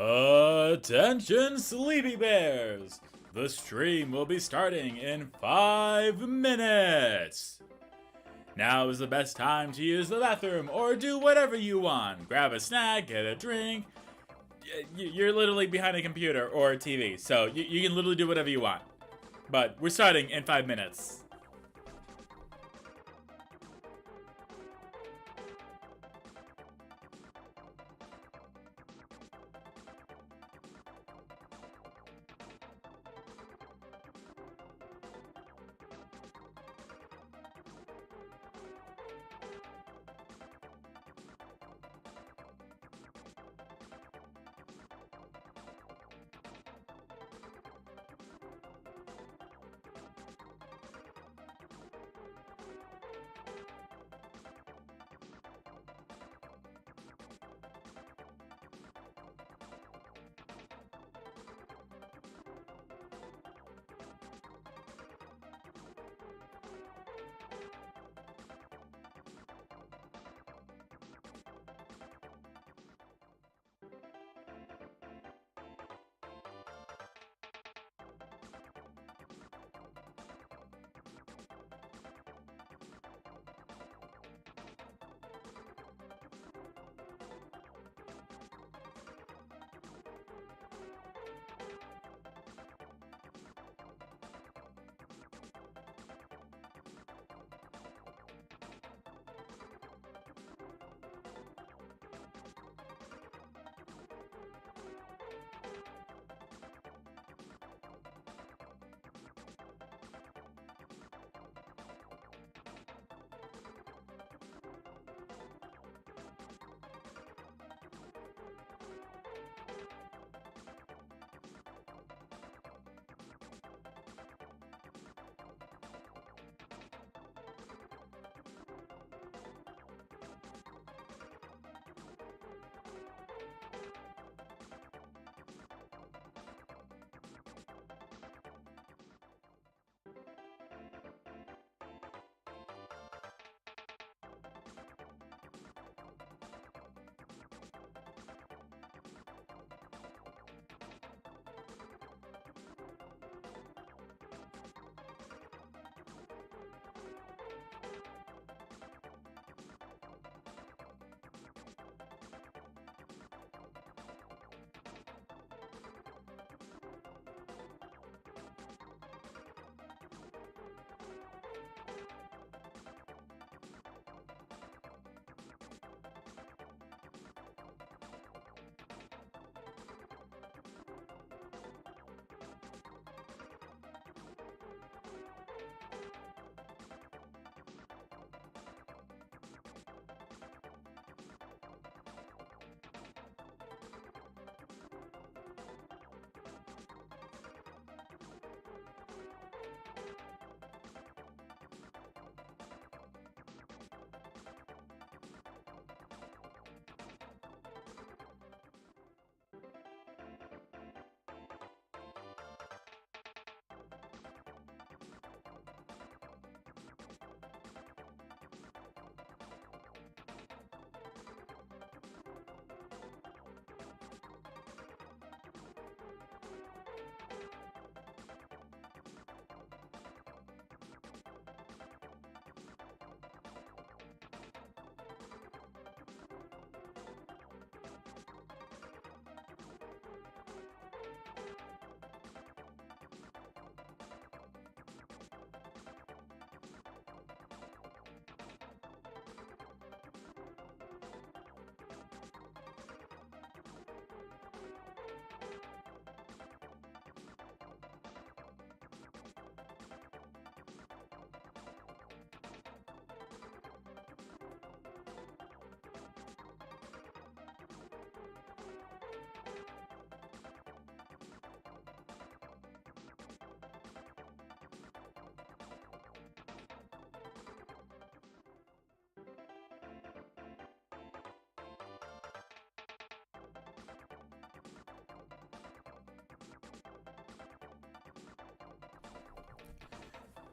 Attention, sleepy bears! The stream will be starting in 5 minutes! Now is the best time to use the bathroom or do whatever you want. Grab a snack, get a drink. You're literally behind a computer or a TV, so you can literally do whatever you want. But we're starting in 5 minutes.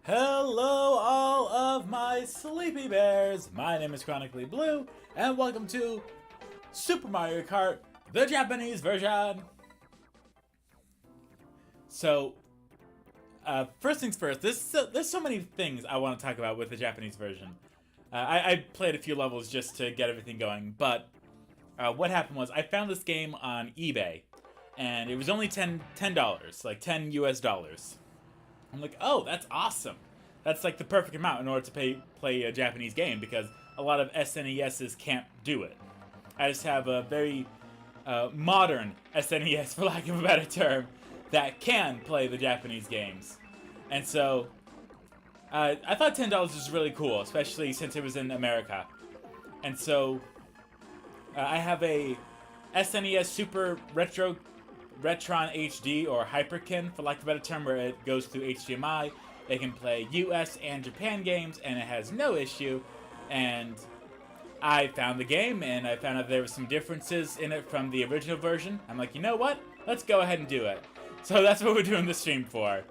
Hello, all of my sleepy bears. My name is Chronically Blue, and welcome to Super Mario Kart the Japanese version. So, first things first, there's so many things I want to talk about with the Japanese version. I played a few levels just to get everything going, but what happened was I found this game on eBay, and it was only $10, like 10 US dollars. I'm like, oh, that's awesome. That's like the perfect amount in order to play a Japanese game, because a lot of SNESs can't do it. I just have a very modern SNES, for lack of a better term, that can play the Japanese games. And so, I thought $10 was really cool, especially since it was in America. And so, I have a SNES Super Retron HD, or Hyperkin, for lack of a better term, where it goes through HDMI. It can play US and Japan games, and it has no issue. And I found the game, and I found out there were some differences in it from the original version. I'm like, you know what? Let's go ahead and do it. So that's what we're doing the stream for.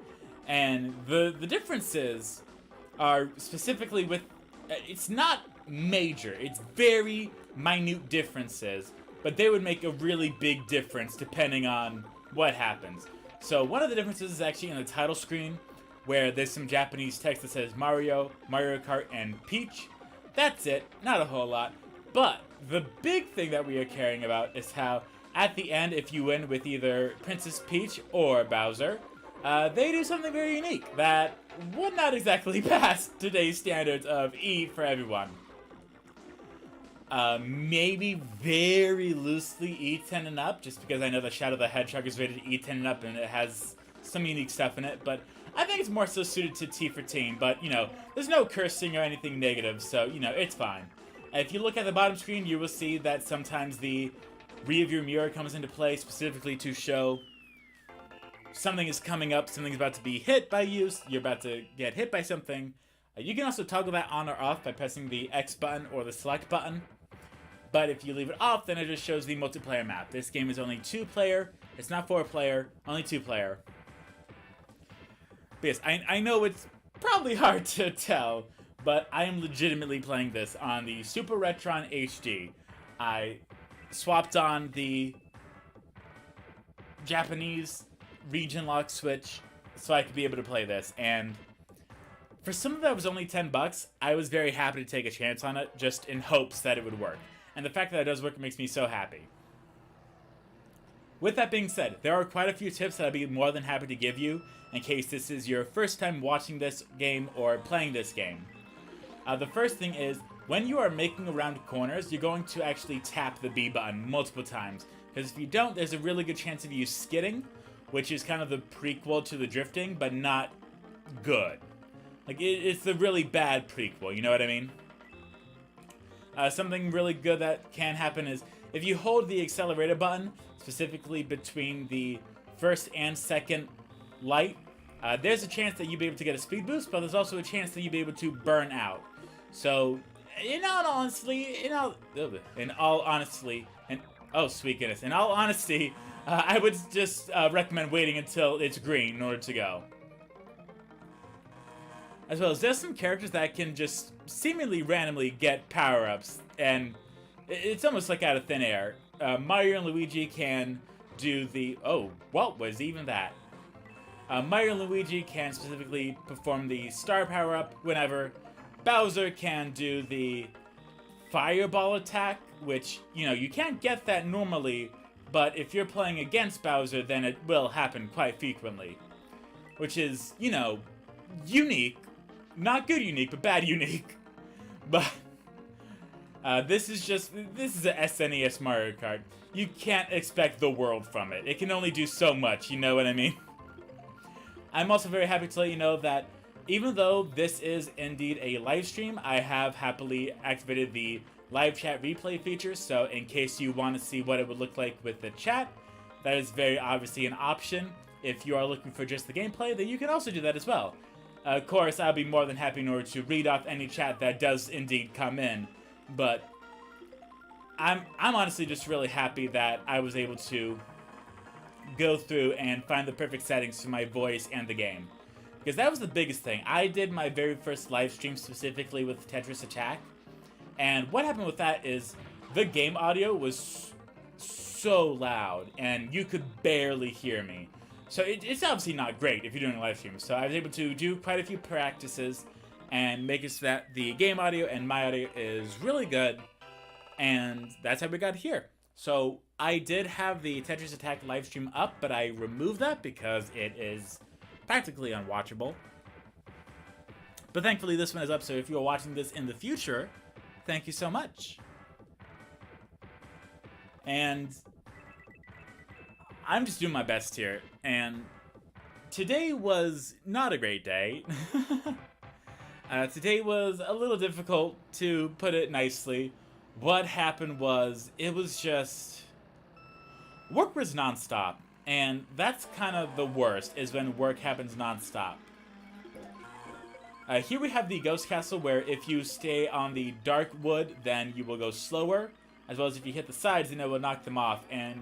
And the differences are specifically with... It's not major. It's very minute differences, but they would make a really big difference depending on what happens. So one of the differences is actually in the title screen, where there's some Japanese text that says Mario, Mario Kart, and Peach. That's it. Not a whole lot. But the big thing that we are caring about is how, at the end, if you win with either Princess Peach or Bowser, they do something very unique that would not exactly pass today's standards of E for everyone. Maybe very loosely E10 and up, just because I know the Shadow the Hedgehog is rated E10 and up and it has some unique stuff in it, but I think it's more so suited to T for teen, but, you know, there's no cursing or anything negative, so, you know, it's fine. If you look at the bottom screen, you will see that sometimes the rear-view mirror comes into play specifically to show something is coming up, something's about to be hit by you, you're about to get hit by something. You can also toggle that on or off by pressing the X button or the select button. But if you leave it off, then it just shows the multiplayer map. This game is only 2-player, it's not 4-player, only 2-player. But yes, I know it's probably hard to tell, but I am legitimately playing this on the Super Retron HD. I swapped on the Japanese region lock switch so I could be able to play this, and for something that was only $10, I was very happy to take a chance on it, just in hopes that it would work. And the fact that it does work makes me so happy. With that being said, there are quite a few tips that I'd be more than happy to give you in case this is your first time watching this game or playing this game. The first thing is, when you are making around corners, you're going to actually tap the B button multiple times. Because if you don't, there's a really good chance of you skidding, which is kind of the prequel to the drifting, but not good. Like, it's the really bad prequel, you know what I mean? Something really good that can happen is, if you hold the accelerator button, specifically between the first and second light, there's a chance that you'll be able to get a speed boost, but there's also a chance that you'll be able to burn out. So, in all honesty, I would just recommend waiting until it's green in order to go. As well as there's some characters that can just seemingly randomly get power-ups, and it's almost like out of thin air. Mario and Luigi can do the... Oh, what was even that? Mario and Luigi can specifically perform the star power-up whenever. Bowser can do the fireball attack, which, you know, you can't get that normally, but if you're playing against Bowser, then it will happen quite frequently. Which is, you know, unique. Not good unique, but bad unique. But this is a SNES Mario Kart. You can't expect the world from it. It can only do so much, you know what I mean? I'm also very happy to let you know that even though this is indeed a live stream, I have happily activated the live chat replay feature, so in case you want to see what it would look like with the chat, that is very obviously an option. If you are looking for just the gameplay, then you can also do that as well. Of course, I'll be more than happy in order to read off any chat that does indeed come in, but I'm honestly just really happy that I was able to go through and find the perfect settings for my voice and the game. Because that was the biggest thing. I did my very first live stream specifically with Tetris Attack, and what happened with that is the game audio was so loud, and you could barely hear me. So it's obviously not great if you're doing a live stream. So I was able to do quite a few practices and make it so that the game audio and my audio is really good. And that's how we got here. So I did have the Tetris Attack live stream up, but I removed that because it is practically unwatchable. But thankfully this one is up, so if you're watching this in the future, thank you so much. And I'm just doing my best here, and today was not a great day. Today was a little difficult, to put it nicely. What happened was, it was just... work was nonstop, and that's kind of the worst, is when work happens nonstop. Here we have the Ghost Castle, where if you stay on the dark wood, then you will go slower, as well as if you hit the sides, then it will knock them off, and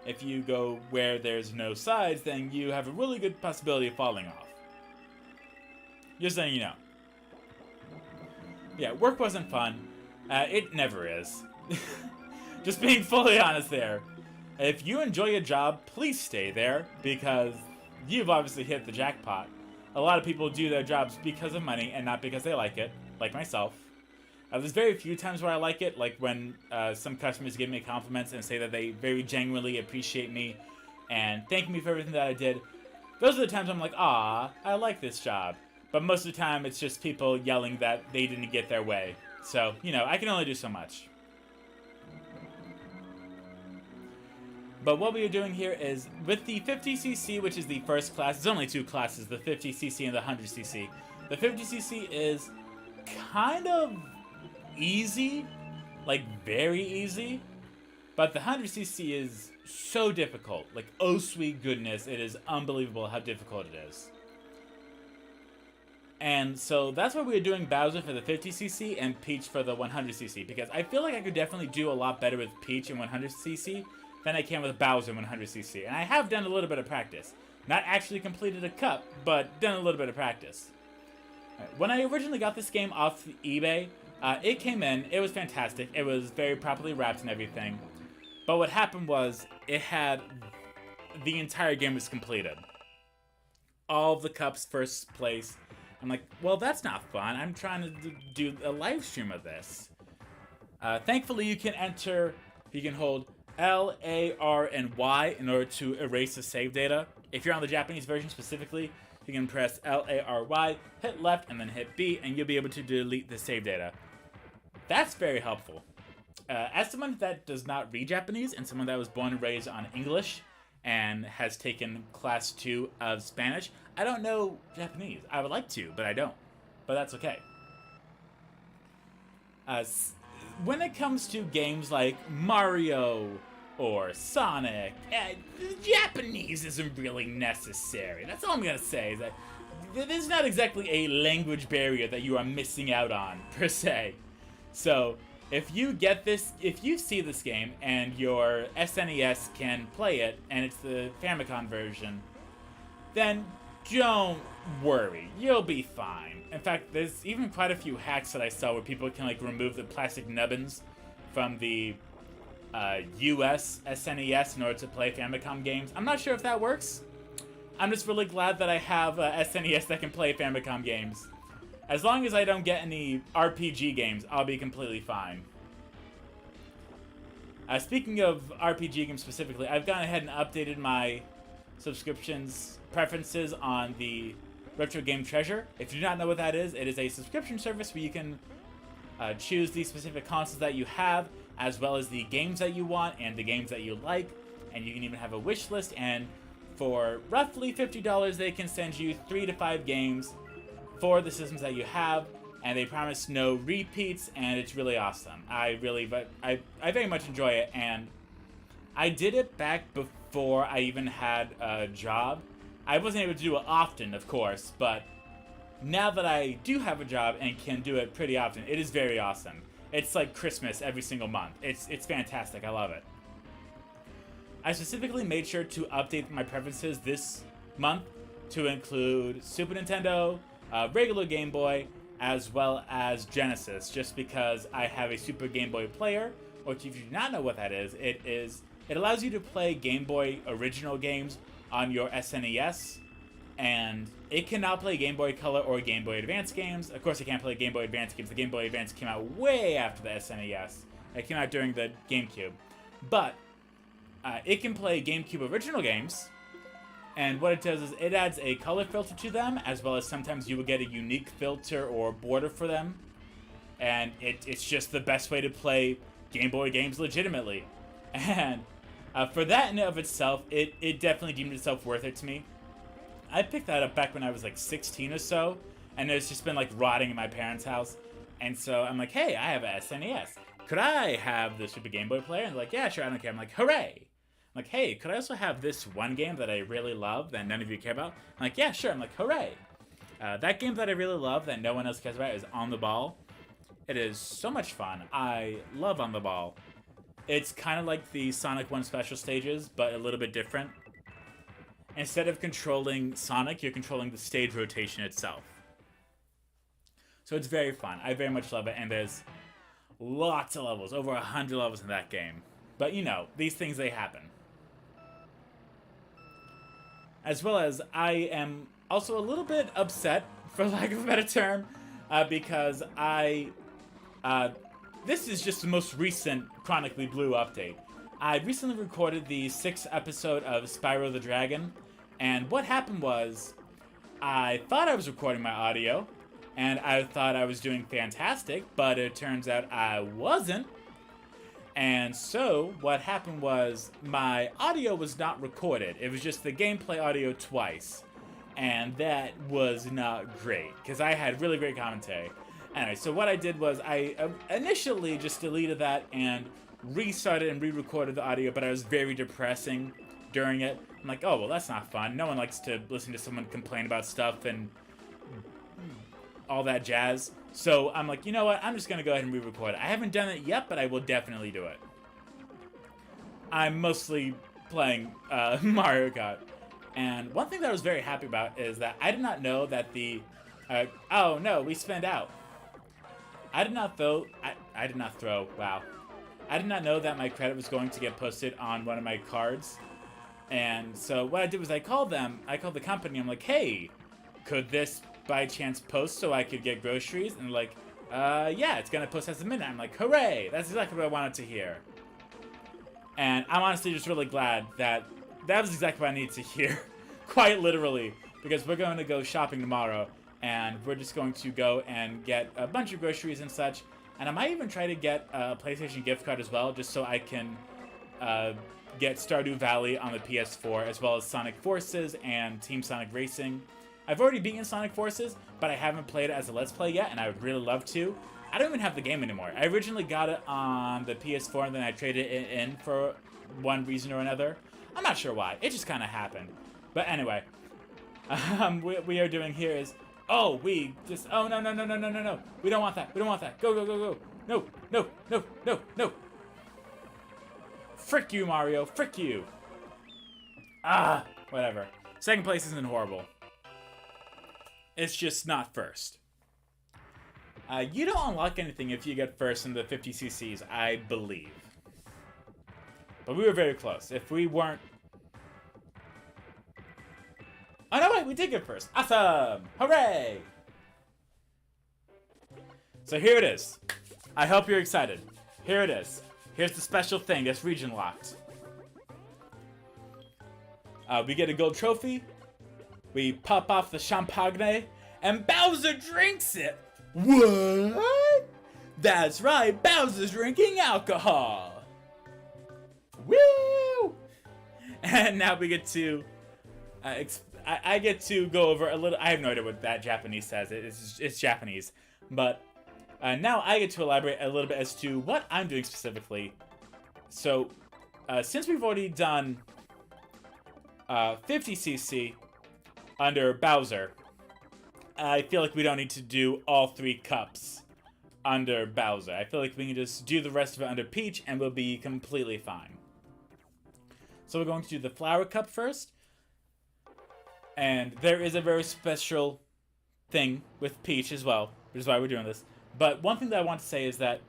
if you go where there's no sides, then you have a really good possibility of falling off. Just letting you know. Yeah, work wasn't fun. It never is. Just being fully honest there. If you enjoy your job, please stay there, because you've obviously hit the jackpot. A lot of people do their jobs because of money and not because they like it, like myself. There's very few times where I like it, like when some customers give me compliments and say that they very genuinely appreciate me and thank me for everything that I did. Those are the times I'm like, ah, I like this job. But most of the time, it's just people yelling that they didn't get their way. So, you know, I can only do so much. But what we are doing here is, with the 50cc, which is the first class, there's only two classes, the 50cc and the 100cc. The 50cc is kind of easy, like very easy, but the 100cc is so difficult. Like, oh sweet goodness, it is unbelievable how difficult it is. And so that's why we are doing Bowser for the 50cc and Peach for the 100cc, because I feel like I could definitely do a lot better with Peach in 100cc than I can with Bowser in 100cc. And I have done a little bit of practice. Not actually completed a cup, but done a little bit of practice. When I originally got this game off eBay, it came in, it was fantastic, it was very properly wrapped and everything. But what happened was, it had, the entire game was completed. All of the cups first place. I'm like, well, that's not fun. I'm trying to do a live stream of this. Thankfully, you can enter, you can hold L, A, R, and Y in order to erase the save data. If you're on the Japanese version specifically, you can press L, A, R, Y, hit left, and then hit B, and you'll be able to delete the save data. That's very helpful. As someone that does not read Japanese, and someone that was born and raised on English, and has taken class 2 of Spanish, I don't know Japanese. I would like to, but I don't. But that's okay. When it comes to games like Mario or Sonic, Japanese isn't really necessary. That's all I'm gonna say, is that there's not exactly a language barrier that you are missing out on, per se. So, if you get this, if you see this game and your SNES can play it, and it's the Famicom version, then don't worry, you'll be fine. In fact, there's even quite a few hacks that I saw where people can like remove the plastic nubbins from the US SNES in order to play Famicom games. I'm not sure if that works. I'm just really glad that I have a SNES that can play Famicom games. As long as I don't get any RPG games, I'll be completely fine. Speaking of RPG games specifically, I've gone ahead and updated my subscriptions preferences on the Retro Game Treasure. If you do not know what that is, it is a subscription service where you can choose the specific consoles that you have, as well as the games that you want and the games that you like, and you can even have a wish list, and for roughly $50 they can send you 3 to 5 games for the systems that you have, and they promise no repeats, and it's really awesome. I very much enjoy it, and I did it back before I even had a job. I wasn't able to do it often, of course, but now that I do have a job and can do it pretty often, it is very awesome. It's like Christmas every single month. It's fantastic. I love it. I specifically made sure to update my preferences this month to include Super Nintendo, regular Game Boy, as well as Genesis, just because I have a Super Game Boy player, which if you do not know what that is, it it allows you to play Game Boy original games on your SNES, and it cannot play Game Boy Color or Game Boy Advance games. Of course, it can't play Game Boy Advance games. The Game Boy Advance came out way after the SNES. It came out during the GameCube. But it can play GameCube original games, and what it does is it adds a color filter to them, as well as sometimes you will get a unique filter or border for them. And it's just the best way to play Game Boy games legitimately. And for that in and of itself, it definitely deemed itself worth it to me. I picked that up back when I was like 16 or so, and it's just been like rotting in my parents' house. And so I'm like, hey, I have a SNES. Could I have the Super Game Boy player? And they're like, yeah, sure, I don't care. I'm like, hooray. I'm like, hey, could I also have this one game that I really love that none of you care about? I'm like, yeah, sure. I'm like, hooray. That game that I really love that no one else cares about is On the Ball. It is so much fun. I love On the Ball. It's kind of like the Sonic 1 special stages, but a little bit different. Instead of controlling Sonic, you're controlling the stage rotation itself. So it's very fun. I very much love it, and there's lots of levels, over 100 levels in that game. But you know, these things, they happen. As well as, I am also a little bit upset, for lack of a better term, because this is just the most recent Chronically Blue update. I recently recorded the 6th episode of Spyro the Dragon, and what happened was, I thought I was recording my audio, and I thought I was doing fantastic, but it turns out I wasn't. And so, what happened was, my audio was not recorded. It was just the gameplay audio twice. And that was not great, because I had really great commentary. Anyway, so what I did was, I initially just deleted that and restarted and re-recorded the audio, but I was very depressing during it. I'm like, oh, well, that's not fun. No one likes to listen to someone complain about stuff and all that jazz. So I'm like, you know what? I'm just going to go ahead and re-record it. I haven't done it yet, but I will definitely do it. I'm mostly playing Mario Kart. And one thing that I was very happy about is that I did not know that the... oh, no, we spanned out. I did not throw... I did not throw. Wow. I did not know that my credit was going to get posted on one of my cards. And so what I did was I called the company. I'm like, hey, could this by chance post so I could get groceries? And they're like, yeah, it's going to post as a minute. I'm like, hooray. That's exactly what I wanted to hear. And I'm honestly just really glad that was exactly what I needed to hear. Quite literally. Because we're going to go shopping tomorrow. And we're just going to go and get a bunch of groceries and such. And I might even try to get a PlayStation gift card as well, just so I can get Stardew Valley on the PS4, as well as Sonic Forces and Team Sonic Racing. I've already beaten Sonic Forces, but I haven't played it as a Let's Play yet, and I would really love to. I don't even have the game anymore. I originally got it on the PS4, and then I traded it in for one reason or another. I'm not sure why. It just kind of happened. But anyway, what we are doing here is... Oh, we just... Oh, no, no, no, no, no, no, no. We don't want that. We don't want that. Go, go, go, go. No, no, no, no, no. Frick you, Mario. Frick you. Ah, whatever. Second place isn't horrible. It's just not first. You don't unlock anything if you get first in the 50cc's, I believe. But we were very close. If we weren't... Oh, no, wait, we did get first. Awesome! Hooray! So here it is. I hope you're excited. Here it is. Here's the special thing that's region locked. We get a gold trophy. We pop off the champagne, and Bowser drinks it. What? That's right, Bowser's drinking alcohol. Woo! And now we get to... I get to go over a little... I have no idea what that Japanese says. It's Japanese. But now I get to elaborate a little bit as to what I'm doing specifically. So, since we've already done 50cc under Bowser, I feel like we don't need to do all 3 cups under Bowser. I feel like we can just do the rest of it under Peach and we'll be completely fine. So we're going to do the Flower Cup first. And there is a very special thing with Peach as well, which is why we're doing this. But one thing that I want to say is that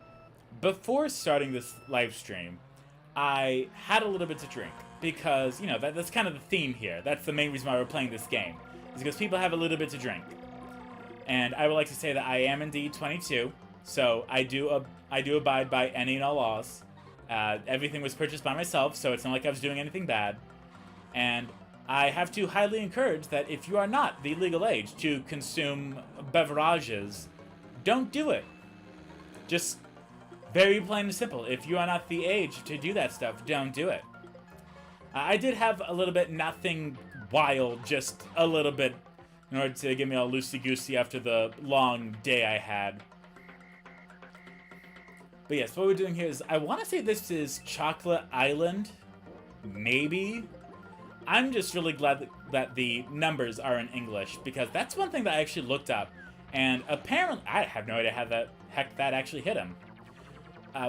before starting this live stream, I had a little bit to drink because, you know, that's kind of the theme here. That's the main reason why we're playing this game, is because people have a little bit to drink. And I would like to say that I am indeed 22, so I do abide by any and all laws. Everything was purchased by myself, so it's not like I was doing anything bad. And I have to highly encourage that if you are not the legal age to consume beverages, don't do it. Just very plain and simple. If you are not the age to do that stuff, don't do it. I did have a little bit, nothing wild, just a little bit in order to get me all loosey-goosey after the long day I had. But yes, what we're doing here is, I want to say this is Chocolate Island. Maybe. I'm just really glad that the numbers are in English, because that's one thing that I actually looked up. And apparently, I have no idea how the heck that actually hit him.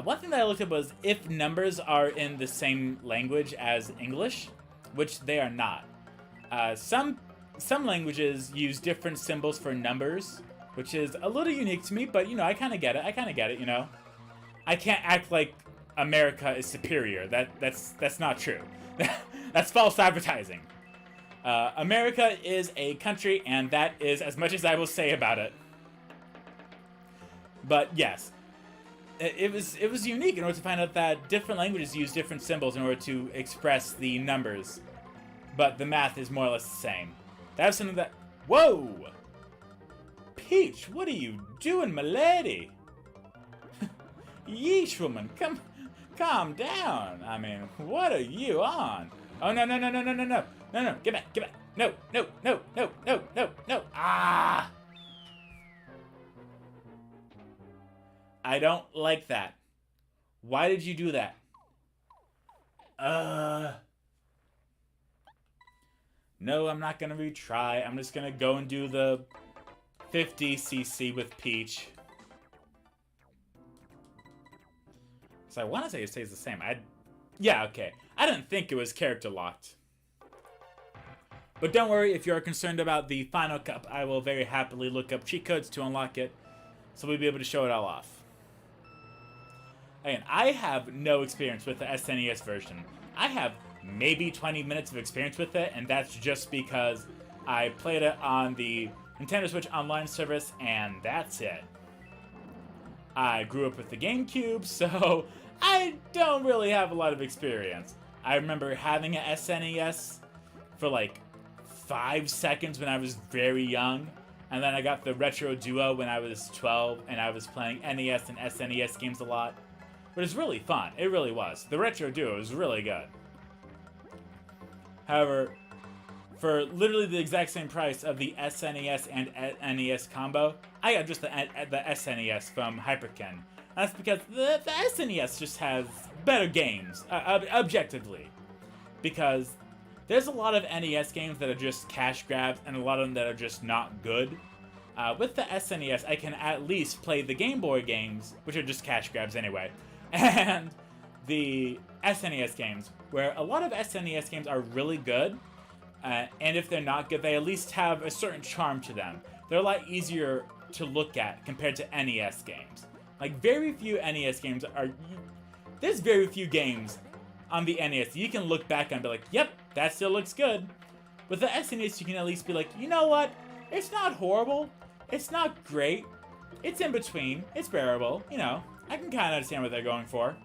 One thing that I looked up was if numbers are in the same language as English, which they are not. Some languages use different symbols for numbers, which is a little unique to me, but, you know, I kind of get it, you know? I can't act like America is superior. That's not true. That's false advertising. America is a country, and that is as much as I will say about it. But yes, it was unique in order to find out that different languages use different symbols in order to express the numbers, but the math is more or less the same. That was something that... Whoa! Peach, what are you doing, my lady? Yeesh, woman, calm down. I mean, what are you on? Oh, no, get back, no, ah! I don't like that. Why did you do that? No, I'm not gonna retry. I'm just gonna go and do the 50cc with Peach. So I want to say it stays the same. Yeah, okay. I didn't think it was character locked. But don't worry, if you're concerned about the final cup, I will very happily look up cheat codes to unlock it, so we'll be able to show it all off. Again, I have no experience with the SNES version. I have maybe 20 minutes of experience with it, and that's just because I played it on the Nintendo Switch Online service, and that's it. I grew up with the GameCube, so I don't really have a lot of experience. I remember having an SNES for like 5 seconds when I was very young, and then I got the Retro Duo when I was 12, and I was playing NES and SNES games a lot. But it's really fun. It really was. The Retro Duo was really good. However, for literally the exact same price of the SNES and NES combo, I got just the SNES from Hyperkin. That's because the SNES just has better games, objectively. Because there's a lot of NES games that are just cash grabs, and a lot of them that are just not good. With the SNES, I can at least play the Game Boy games, which are just cash grabs anyway, and the SNES games, where a lot of SNES games are really good, and if they're not good, they at least have a certain charm to them. They're a lot easier to look at compared to NES games. Like, very few NES games are... There's very few games on the NES you can look back and be like, yep, that still looks good. With the SNES, you can at least be like, you know what? It's not horrible. It's not great. It's in between. It's bearable. You know, I can kind of understand what they're going for.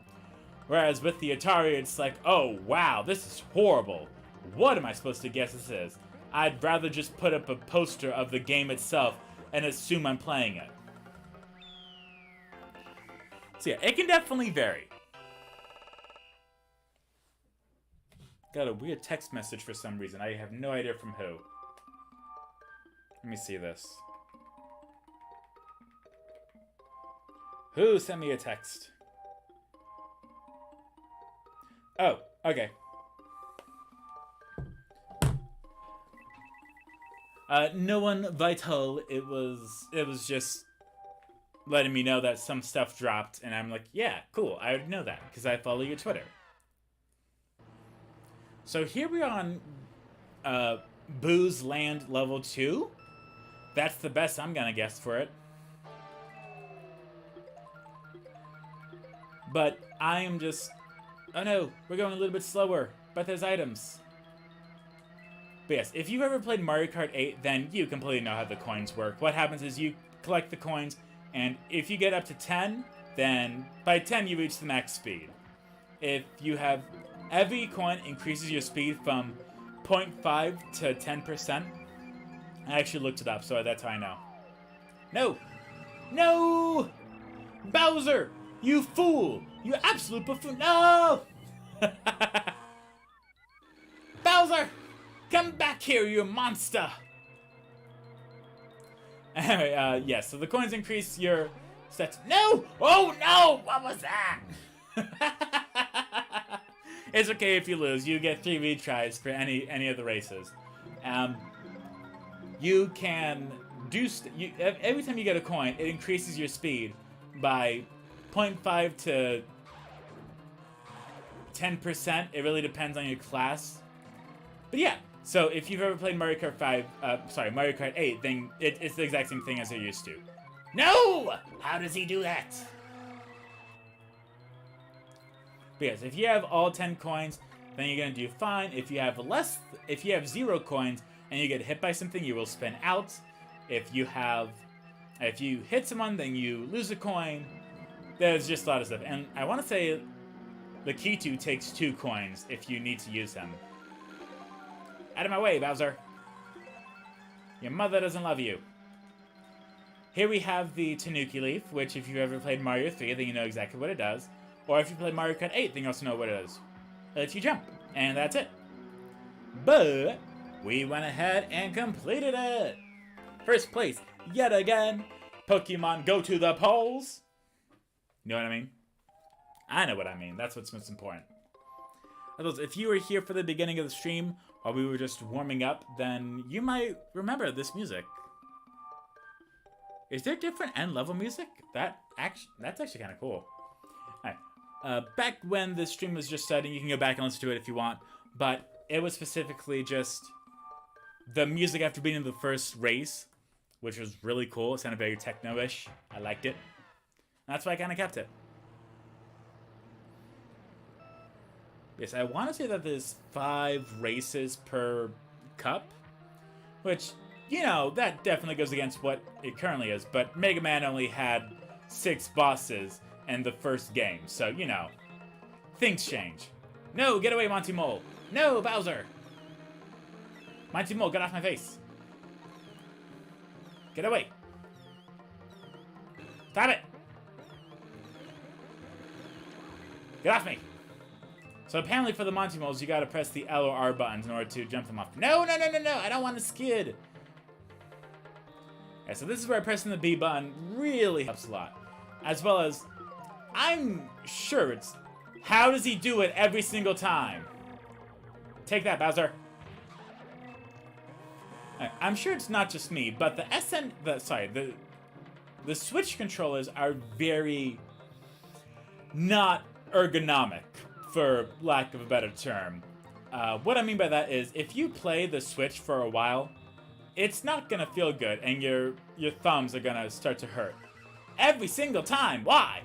Whereas with the Atari, it's like, oh, wow, this is horrible. What am I supposed to guess this is? I'd rather just put up a poster of the game itself and assume I'm playing it. So yeah, it can definitely vary. Got a weird text message for some reason. I have no idea from who. Let me see this. Who sent me a text? Oh, okay. No one vital. It was just letting me know that some stuff dropped, and I'm like, yeah, cool. I would know that because I follow your Twitter. So here we are on Booze Land Level 2. That's the best I'm gonna guess for it. But I am just Oh no, we're going a little bit slower, but there's items. But yes, if you've ever played Mario Kart 8, then you completely know how the coins work. What happens is you collect the coins, and if you get up to 10, then by 10 you reach the max speed. If you have... Every coin increases your speed from 0.5 to 10%. I actually looked it up, so that's how I know. No! No! Bowser! You fool! You absolute buffoon! No! Bowser! Come back here, you monster! Anyway, yes, so the coins increase your stats. No! Oh no! What was that? It's okay if you lose. You get 3 retries for any of the races. You can do... every time you get a coin, it increases your speed by 0.5 to 10%. It really depends on your class. But yeah, so if you've ever played Mario Kart 8, then it's the exact same thing as it used to. No! How does he do that? Because if you have all 10 coins, then you're gonna do fine. If you have 0 coins and you get hit by something, you will spin out. If you hit someone, then you lose a coin. There's just a lot of stuff. And I want to say the Kitu takes 2 coins if you need to use them. Out of my way, Bowser. Your mother doesn't love you. Here we have the Tanuki Leaf, which if you've ever played Mario 3, then you know exactly what it does. Or if you played Mario Kart 8, then you also know what it does. It lets you jump, and that's it. But we went ahead and completed it. First place, yet again. Pokemon go to the polls. You know what I mean? I know what I mean. That's what's most important. If you were here for the beginning of the stream while we were just warming up, then you might remember this music. Is there different end level music? That's actually kind of cool. Alright. Back when the stream was just starting, you can go back and listen to it if you want, but it was specifically just the music after being in the first race, which was really cool. It sounded very techno-ish. I liked it. That's why I kind of kept it. Yes, I want to say that there's 5 races per cup, which, you know, that definitely goes against what it currently is, but Mega Man only had 6 bosses in the first game, so, you know, things change. No, get away, Monty Mole! No, Bowser! Monty Mole, get off my face! Get away! Stop it! Get off me! So apparently for the Monty Moles, you gotta press the L or R buttons in order to jump them off. No, no, no, no, no! I don't want to skid! Okay, so this is where pressing the B button really helps a lot. As well as, I'm sure it's... How does he do it every single time? Take that, Bowser. Right, I'm sure it's not just me, but the Switch controllers are very not ergonomic, for lack of a better term. What I mean by that is, if you play the Switch for a while, it's not gonna feel good, and your thumbs are gonna start to hurt. Every single time! Why?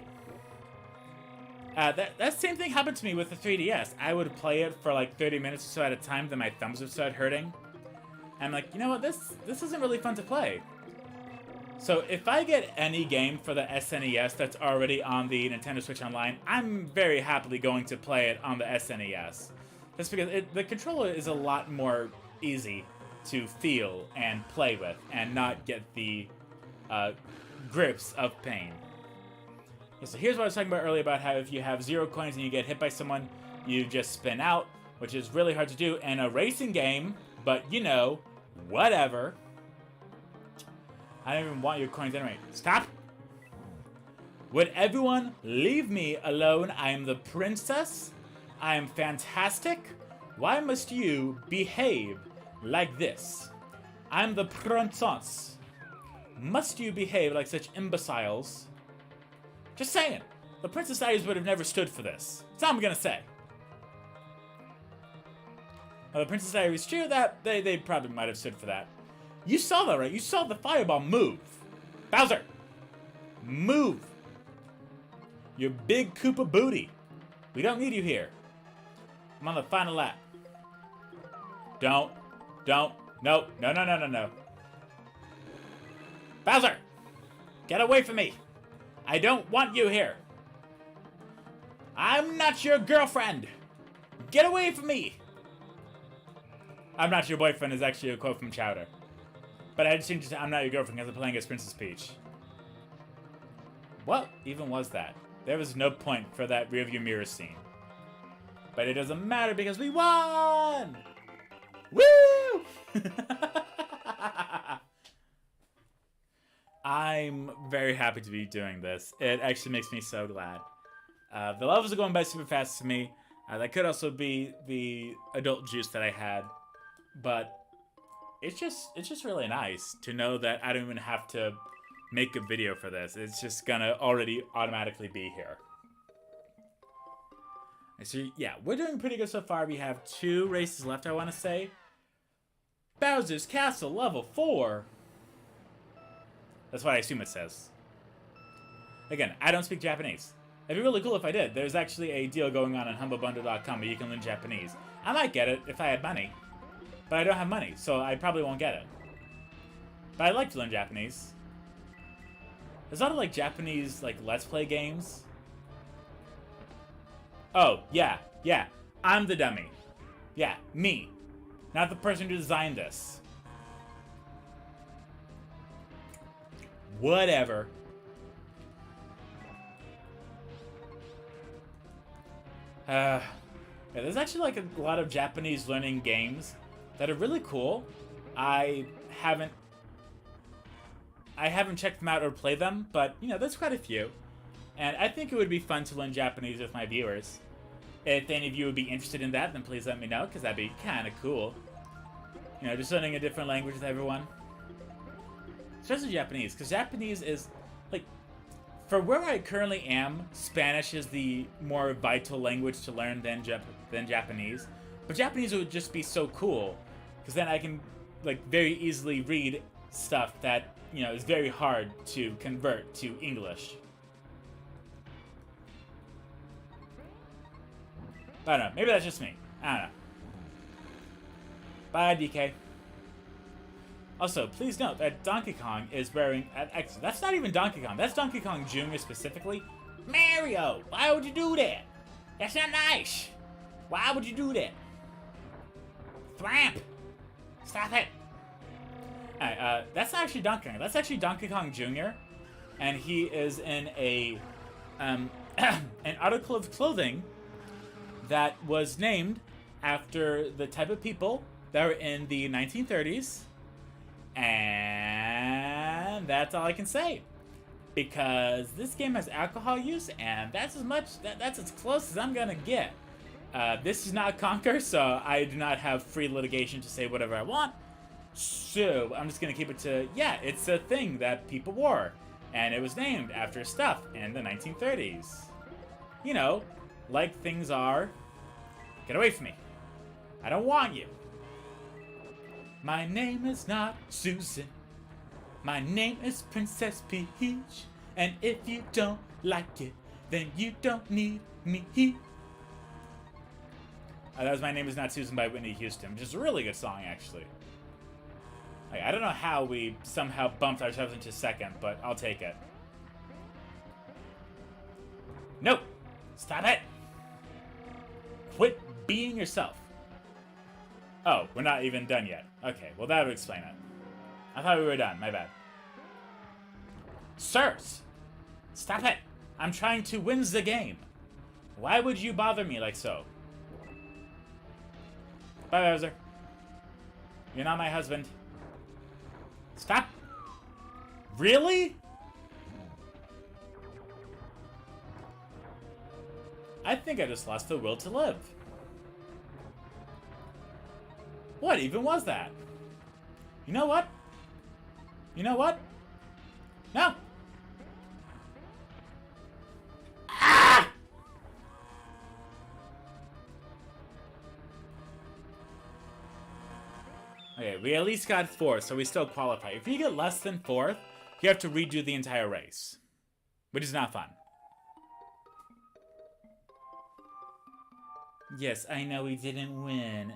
That same thing happened to me with the 3DS. I would play it for like 30 minutes or so at a time, then my thumbs would start hurting. And I'm like, you know what, this isn't really fun to play. So if I get any game for the SNES that's already on the Nintendo Switch Online, I'm very happily going to play it on the SNES. Just because the controller is a lot more easy to feel and play with, and not get the grips of pain. Okay, so here's what I was talking about earlier about how if you have 0 coins and you get hit by someone, you just spin out, which is really hard to do in a racing game, but you know, whatever. I don't even want your coins anyway. Stop! Would everyone leave me alone? I am the princess. I am fantastic. Why must you behave like this? I'm the princess. Must you behave like such imbeciles? Just saying. The Princess Diaries would have never stood for this. That's all I'm gonna say. Now, the Princess Diaries, true, that they probably might have stood for that. You saw that, right? You saw the fireball move. Bowser! Move! Your big Koopa booty. We don't need you here. I'm on the final lap. Don't. No. Bowser! Get away from me! I don't want you here! I'm not your girlfriend! Get away from me! I'm not your boyfriend is actually a quote from Chowder. But I just seem to say I'm not your girlfriend because I'm playing as Princess Peach. What even was that? There was no point for that rearview mirror scene. But it doesn't matter because we won! Woo! I'm very happy to be doing this. It actually makes me so glad. The levels are going by super fast to me. That could also be the adult juice that I had. But it's just really nice to know that I don't even have to make a video for this. It's just gonna already automatically be here. So yeah, we're doing pretty good so far. We have 2 races left, I want to say. Bowser's Castle level 4. That's what I assume it says. Again, I don't speak Japanese. It'd be really cool if I did. There's actually a deal going on humblebundle.com where you can learn Japanese. I might get it if I had money. But I don't have money, so I probably won't get it. But I'd like to learn Japanese. There's a lot of like Japanese like Let's Play games. Oh, yeah. I'm the dummy. Yeah, me. Not the person who designed this. Whatever. Yeah, there's actually like a lot of Japanese learning games that are really cool. I haven't checked them out or played them, but you know, there's quite a few. And I think it would be fun to learn Japanese with my viewers. If any of you would be interested in that, then please let me know, because that'd be kind of cool. You know, just learning a different language with everyone. Especially Japanese, because Japanese is, like, for where I currently am, Spanish is the more vital language to learn than Japanese. But Japanese would just be so cool, because then I can, like, very easily read stuff that, you know, is very hard to convert to English. I don't know. Maybe that's just me. I don't know. Bye, DK. Also, please note that Donkey Kong is wearing... That's not even Donkey Kong. That's Donkey Kong Jr. specifically. Mario! Why would you do that? That's not nice. Why would you do that? Thwamp! Stop it! Alright, that's not actually Donkey Kong. That's actually Donkey Kong Jr. And he is in a... an article of clothing that was named after the type of people that were in the 1930s. And that's all I can say. Because this game has alcohol use, and that's as close as I'm gonna get. This is not Conquer, so I do not have free litigation to say whatever I want. So I'm just gonna keep it to, yeah, it's a thing that people wore. And it was named after stuff in the 1930s. You know, like things are. Get away from me. I don't want you. My name is not Susan. My name is Princess Peach. And if you don't like it, then you don't need me. That was My Name Is Not Susan by Whitney Houston, which is a really good song, actually. Like, I don't know how we somehow bumped ourselves into second, but I'll take it. No! Stop it! Quit being yourself. Oh, we're not even done yet. Okay, well that would explain it. I thought we were done, my bad. Sirs! Stop it! I'm trying to win the game. Why would you bother me like so? Bye, Bowser. You're not my husband. Stop! Really? I think I just lost the will to live. What even was that? You know what? You know what? No! Ah! Okay, we at least got 4th, so we still qualify. If you get less than 4th, you have to redo the entire race. Which is not fun. Yes, I know we didn't win.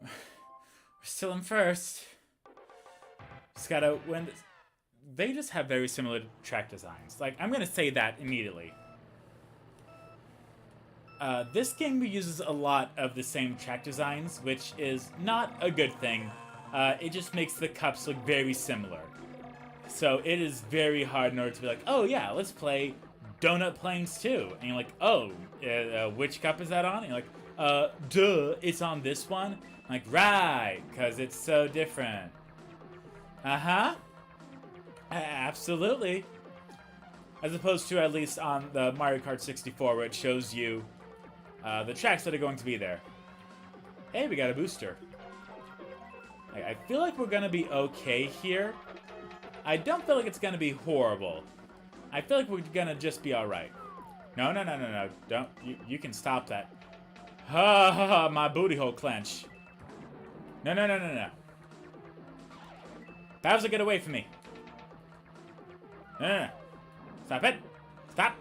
We're still in first. Just gotta win this. They just have very similar track designs. Like, I'm gonna say that immediately. This game uses a lot of the same track designs, which is not a good thing. It just makes the cups look very similar. So it is very hard in order to be like, oh yeah, let's play Donut Plains 2. And you're like, oh, which cup is that on? And you're like, duh, it's on this one. I'm like, right, because it's so different. Uh-huh. Absolutely. As opposed to at least on the Mario Kart 64, where it shows you the tracks that are going to be there. Hey, we got a booster. I feel like we're going to be okay here. I don't feel like it's going to be horrible. I feel like we're going to just be alright. No. Don't. You can stop that. Ha ha ha, my booty hole clench. No. Bowser, get away from me. No. Stop it. Stop.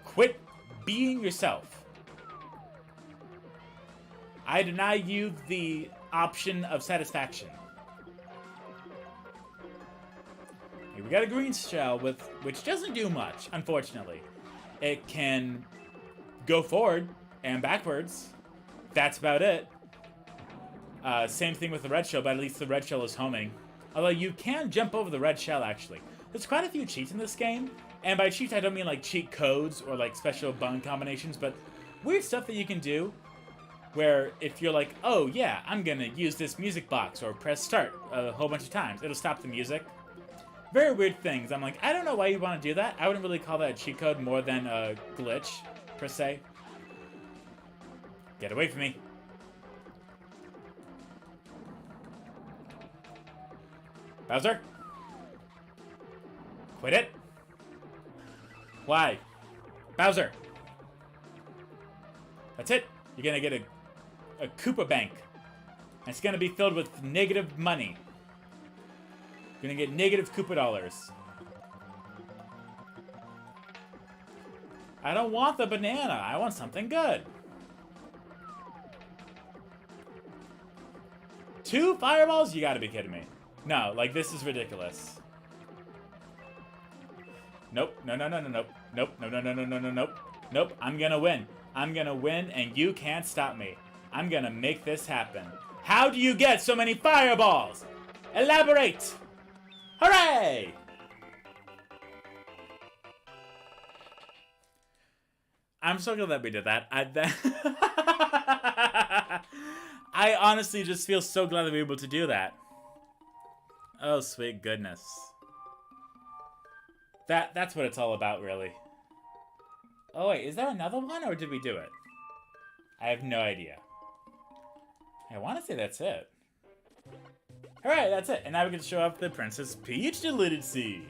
Quit being yourself. I deny you the option of satisfaction. Okay, we got a green shell which doesn't do much, unfortunately. It can go forward and backwards. That's about it. Same thing with the red shell, but at least the red shell is homing. Although you can jump over the red shell, actually. There's quite a few cheats in this game. And by cheats, I don't mean like cheat codes or like special button combinations, but weird stuff that you can do where if you're like, oh yeah, I'm gonna use this music box or press start a whole bunch of times, it'll stop the music. Very weird things. I'm like, I don't know why you want to do that. I wouldn't really call that a cheat code more than a glitch, per se. Get away from me. Bowser? Quit it. Why? Bowser! That's it. You're gonna get a Koopa bank. And it's gonna be filled with negative money. You're gonna get negative Koopa dollars. I don't want the banana. I want something good. 2 fireballs? You gotta be kidding me. No, like, this is ridiculous. Nope. Nope. I'm gonna win. I'm gonna win, and you can't stop me. I'm gonna make this happen. How do you get so many fireballs? Elaborate! Hooray! I'm so glad that we did that. I honestly just feel so glad that we were able to do that. Oh, sweet goodness. That's what it's all about, really. Oh, wait, is there another one, or did we do it? I have no idea. I want to say that's it. Alright, that's it. And now we can show off the Princess Peach deleted seed.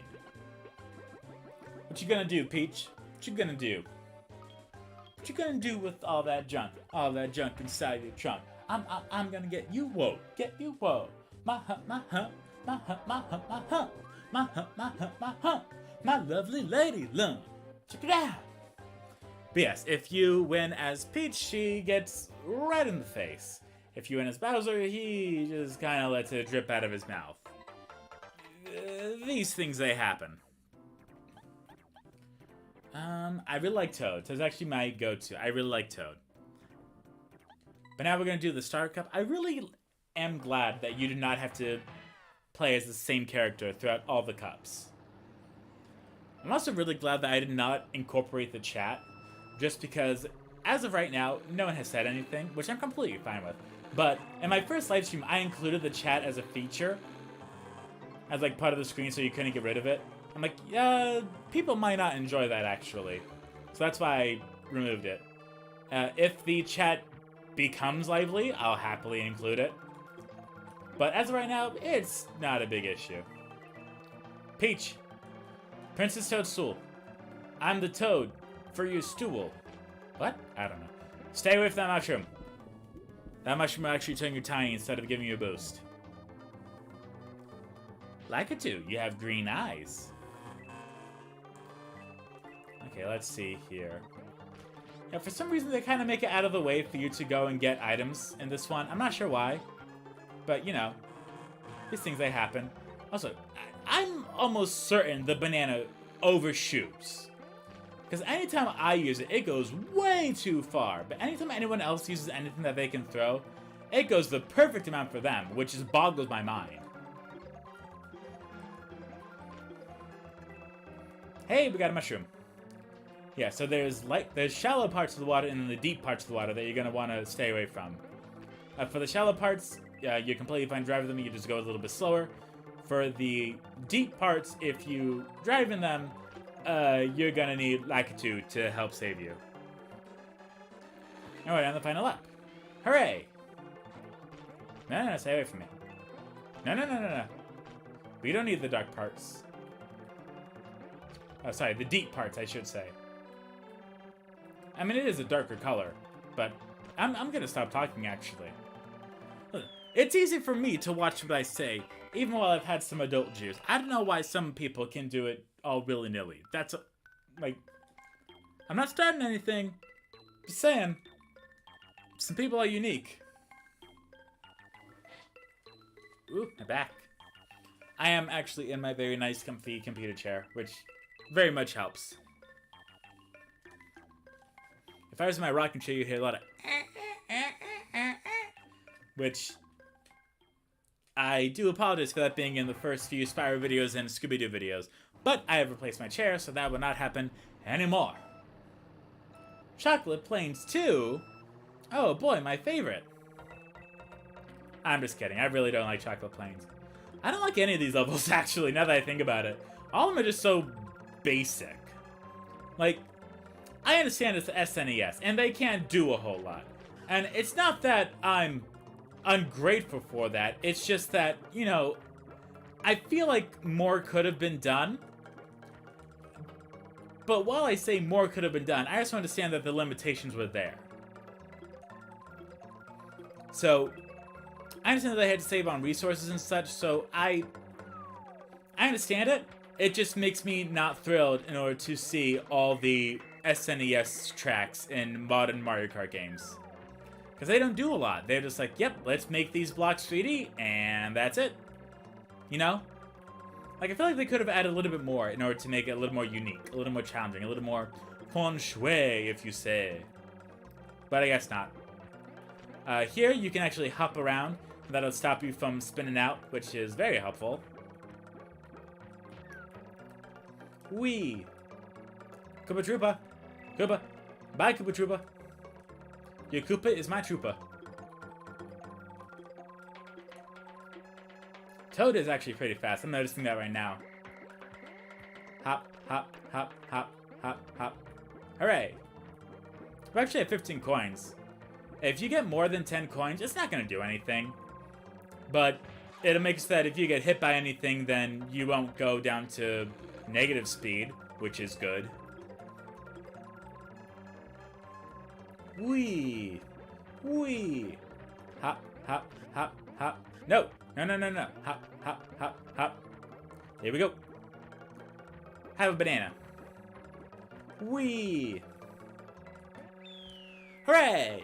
What you gonna do, Peach? What you gonna do? What you gonna do with all that junk? All that junk inside your trunk? I'm gonna get you, whoa. Get you, whoa. My hump, my hump. My hump, my hump, my hump. My hump, my hump, my hump. My lovely lady lump. Check it out. But yes, if you win as Peach, she gets right in the face. If you win as Bowser, he just kind of lets it drip out of his mouth. These things, they happen. I really like Toad. Toad's actually my go-to. I really like Toad. But now we're going to do the Star Cup. I really am glad that you did not have to play as the same character throughout all the cups. I'm also really glad that I did not incorporate the chat, just because, as of right now, no one has said anything, which I'm completely fine with. But in my first live stream, I included the chat as a feature, as like part of the screen so you couldn't get rid of it. I'm like, yeah, people might not enjoy that, actually. So that's why I removed it. If the chat becomes lively, I'll happily include it. But as of right now, it's not a big issue. Peach. Princess Toadstool. I'm the toad for your stool. What? I don't know. Stay away from that mushroom. That mushroom will actually turn you tiny instead of giving you a boost. Lakitu, you have green eyes. Okay, let's see here. Yeah, for some reason they kind of make it out of the way for you to go and get items in this one. I'm not sure why, but you know, these things, they happen. Also, I'm almost certain the banana overshoots. Because anytime I use it, it goes way too far. But anytime anyone else uses anything that they can throw, it goes the perfect amount for them, which just boggles my mind. Hey, we got a mushroom. Yeah, so there's shallow parts of the water and then the deep parts of the water that you're going to want to stay away from. For the shallow parts, you're completely fine driving them. You just go a little bit slower. For the deep parts, if you drive in them, you're going to need Lakitu to help save you. Alright, on the final lap. Hooray! No, stay away from me. No. We don't need the dark parts. Oh, sorry, the deep parts, I should say. I mean, it is a darker color, but I'm gonna stop talking, actually. It's easy for me to watch what I say, even while I've had some adult juice. I don't know why some people can do it all willy-nilly. That's, like... I'm not starting anything. Just saying. Some people are unique. Ooh, my back. I am actually in my very nice, comfy computer chair, which very much helps. If I was in my rocking chair, you'd hear a lot of which I do apologize for that being in the first few Spyro videos and Scooby-Doo videos, but I have replaced my chair, so that will not happen anymore. Chocolate Plains 2? Oh boy, my favorite. I'm just kidding, I really don't like Chocolate Plains. I don't like any of these levels, actually, now that I think about it. All of them are just so basic. Like, I understand it's the SNES, and they can't do a whole lot. And it's not that I'm ungrateful for that, it's just that, you know, I feel like more could have been done. But while I say more could have been done, I also understand that the limitations were there. So, I understand that they had to save on resources and such, so I understand it. It just makes me not thrilled in order to see all the SNES tracks in modern Mario Kart games. Because they don't do a lot. They're just like, yep, let's make these blocks 3D, and that's it. You know? Like, I feel like they could have added a little bit more in order to make it a little more unique, a little more challenging, a little more feng shui, if you say. But I guess not. Here, you can actually hop around. That'll stop you from spinning out, which is very helpful. Whee! Koopa Troopa! Koopa! Bye, Koopa Troopa! Your Koopa is my Troopa. Toad is actually pretty fast. I'm noticing that right now. Hop, hop, hop, hop, hop, hop. Hooray! We're actually at 15 coins. If you get more than 10 coins, it's not going to do anything. But it'll make it so that if you get hit by anything, then you won't go down to negative speed, which is good. Whee! Whee! Hop, hop, hop, hop. No! No. Hop, hop, hop, hop. Here we go. Have a banana. Whee! Hooray!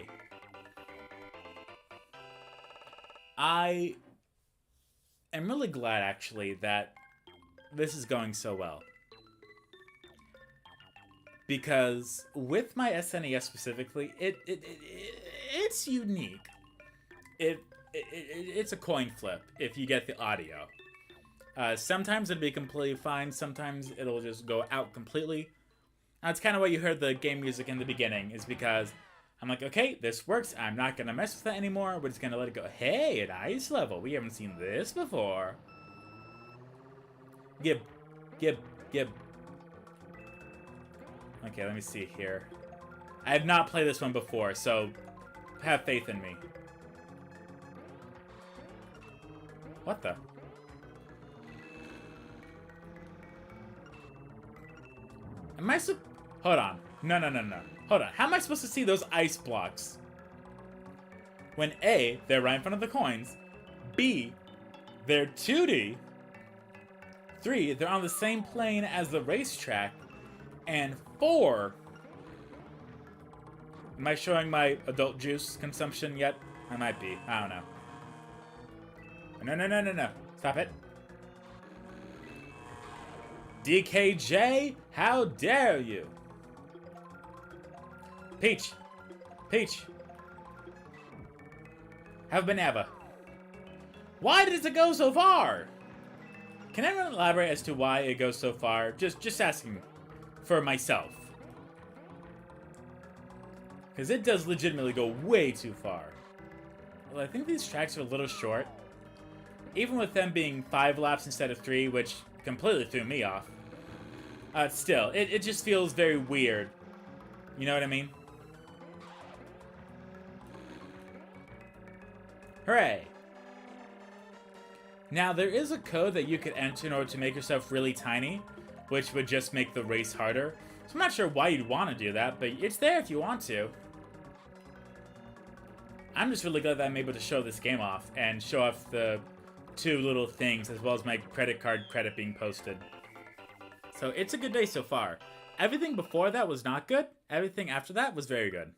I am really glad, actually, that this is going so well. Because with my SNES specifically, it's unique. It's a coin flip if you get the audio. Sometimes it'll be completely fine. Sometimes it'll just go out completely. That's kind of why you heard the game music in the beginning, is because I'm like, okay, this works. I'm not going to mess with that anymore. We're just going to let it go. Hey, an ice level. We haven't seen this before. Gib. Okay, let me see here. I have not played this one before, so have faith in me. What the? Am I Hold on. No. Hold on. How am I supposed to see those ice blocks? When A, they're right in front of the coins. B, they're 2D. 3, they're on the same plane as the racetrack. And 4, am I showing my adult juice consumption yet? I might be. I don't know. No. Stop it. DKJ, how dare you? Peach. Have banana. Why does it go so far? Can anyone elaborate as to why it goes so far? Just asking for myself. Because it does legitimately go way too far. Well, I think these tracks are a little short. Even with them being 5 laps instead of 3, which completely threw me off. Still, it just feels very weird. You know what I mean? Hooray! Now, there is a code that you could enter in order to make yourself really tiny, which would just make the race harder. So I'm not sure why you'd want to do that, but it's there if you want to. I'm just really glad that I'm able to show this game off and show off the 2 little things as well as my credit card credit being posted. So it's a good day so far. Everything before that was not good. Everything after that was very good.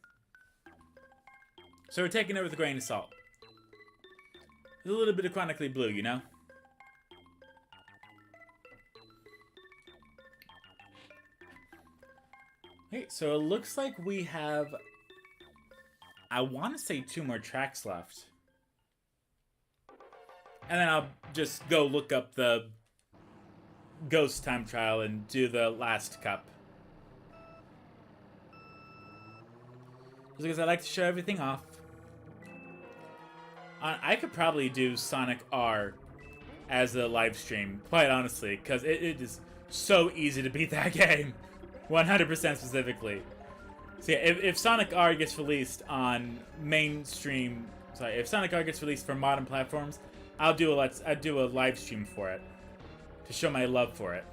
So we're taking it with a grain of salt. There's a little bit of Chronically Blue, you know? Okay, so it looks like we have, I want to say 2 more tracks left. And then I'll just go look up the Ghost time trial and do the last cup. Just because I like to show everything off. I could probably do Sonic R as a live stream, quite honestly, because it is so easy to beat that game. 100% specifically. So yeah, if Sonic R gets released on mainstream, if Sonic R gets released for modern platforms, I'd do a live stream for it to show my love for it.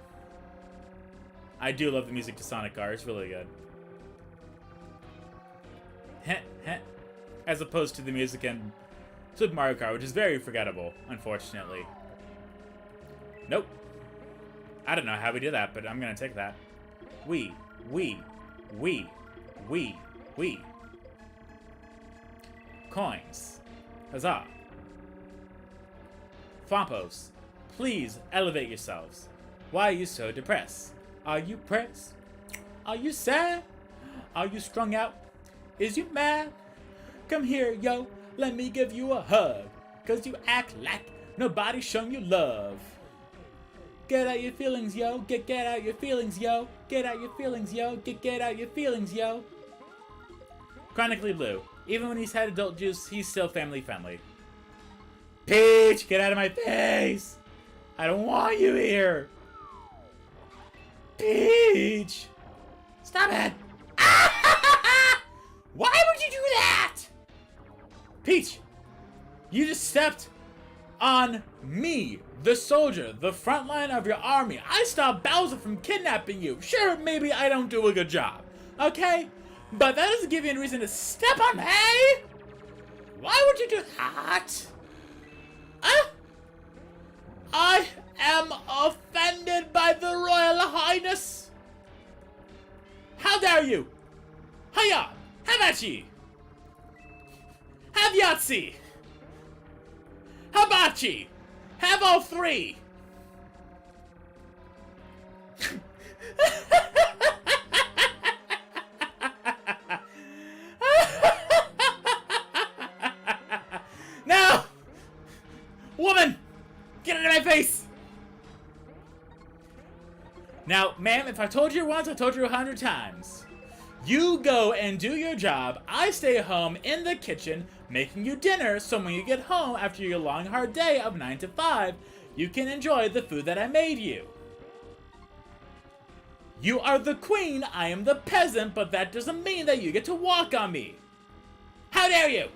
I do love the music to Sonic R. It's really good. As opposed to the music in Super Mario Kart, which is very forgettable, unfortunately. Nope. I don't know how we did that, but I'm gonna take that. We. Coins. Huzzah. Fompos, please elevate yourselves. Why are you so depressed? Are you pressed? Are you sad? Are you strung out? Is you mad? Come here, yo, let me give you a hug. Cause you act like nobody's shown you love. Get out your feelings, yo. Get out your feelings, yo. Get out your feelings, yo. Get out your feelings, yo. Chronically Blue. Even when he's had adult juice, he's still family friendly. Peach, get out of my face! I don't want you here! Peach! Stop it! Why would you do that? Peach, you just stepped on me, the soldier, the front line of your army. I stopped Bowser from kidnapping you. Sure, maybe I don't do a good job, okay? But that doesn't give you any reason to step on me! Why would you do that? I am offended by the Royal Highness! How dare you! Hiya! Have at ye! Have Yahtzee! Hibachi! Have all 3! No! Woman! Get out of my face! Now, ma'am, if I told you once, I told you 100 times. You go and do your job. I stay home in the kitchen making you dinner, so when you get home after your long, hard day of 9 to 5, you can enjoy the food that I made you. You are the queen, I am the peasant, but that doesn't mean that you get to walk on me. How dare you?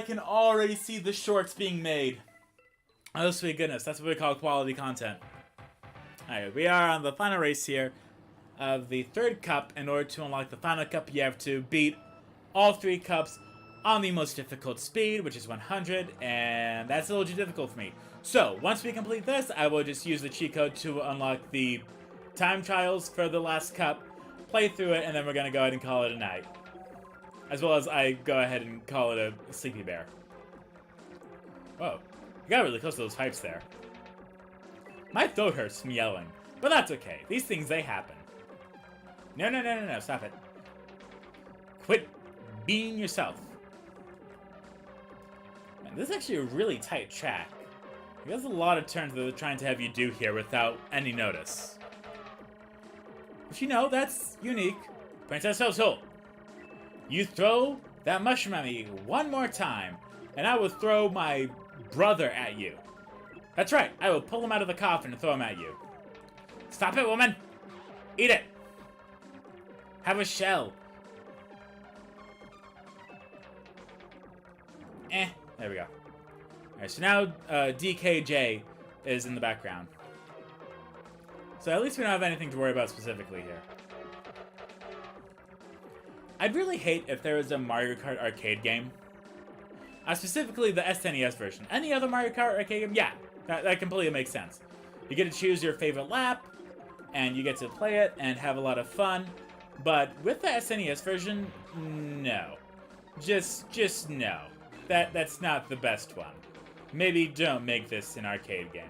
can already see the shorts being made. Oh, sweet goodness. That's what we call quality content. Alright, we are on the final race here of the third cup. In order to unlock the final cup, you have to beat all 3 cups on the most difficult speed, which is 100, and that's a little too difficult for me. So, once we complete this, I will just use the cheat code to unlock the time trials for the last cup, play through it, and then we're going to go ahead and call it a night. As well as I go ahead and call it a sleepy bear. Whoa. You got really close to those pipes there. My throat hurts from yelling, but that's okay. These things, they happen. No, stop it. Quit being yourself. Man, this is actually a really tight track. There's a lot of turns that they're trying to have you do here without any notice. But you know, that's unique. Princess Household. You throw that mushroom at me one more time, and I will throw my brother at you. That's right, I will pull him out of the coffin and throw him at you. Stop it, woman! Eat it! Have a shell. There we go. Alright, so now DKJ is in the background. So at least we don't have anything to worry about specifically here. I'd really hate if there was a Mario Kart arcade game. Specifically the SNES version. Any other Mario Kart arcade game? Yeah, that completely makes sense. You get to choose your favorite lap, and you get to play it and have a lot of fun. But with the SNES version, no. Just no. That's not the best one. Maybe don't make this an arcade game.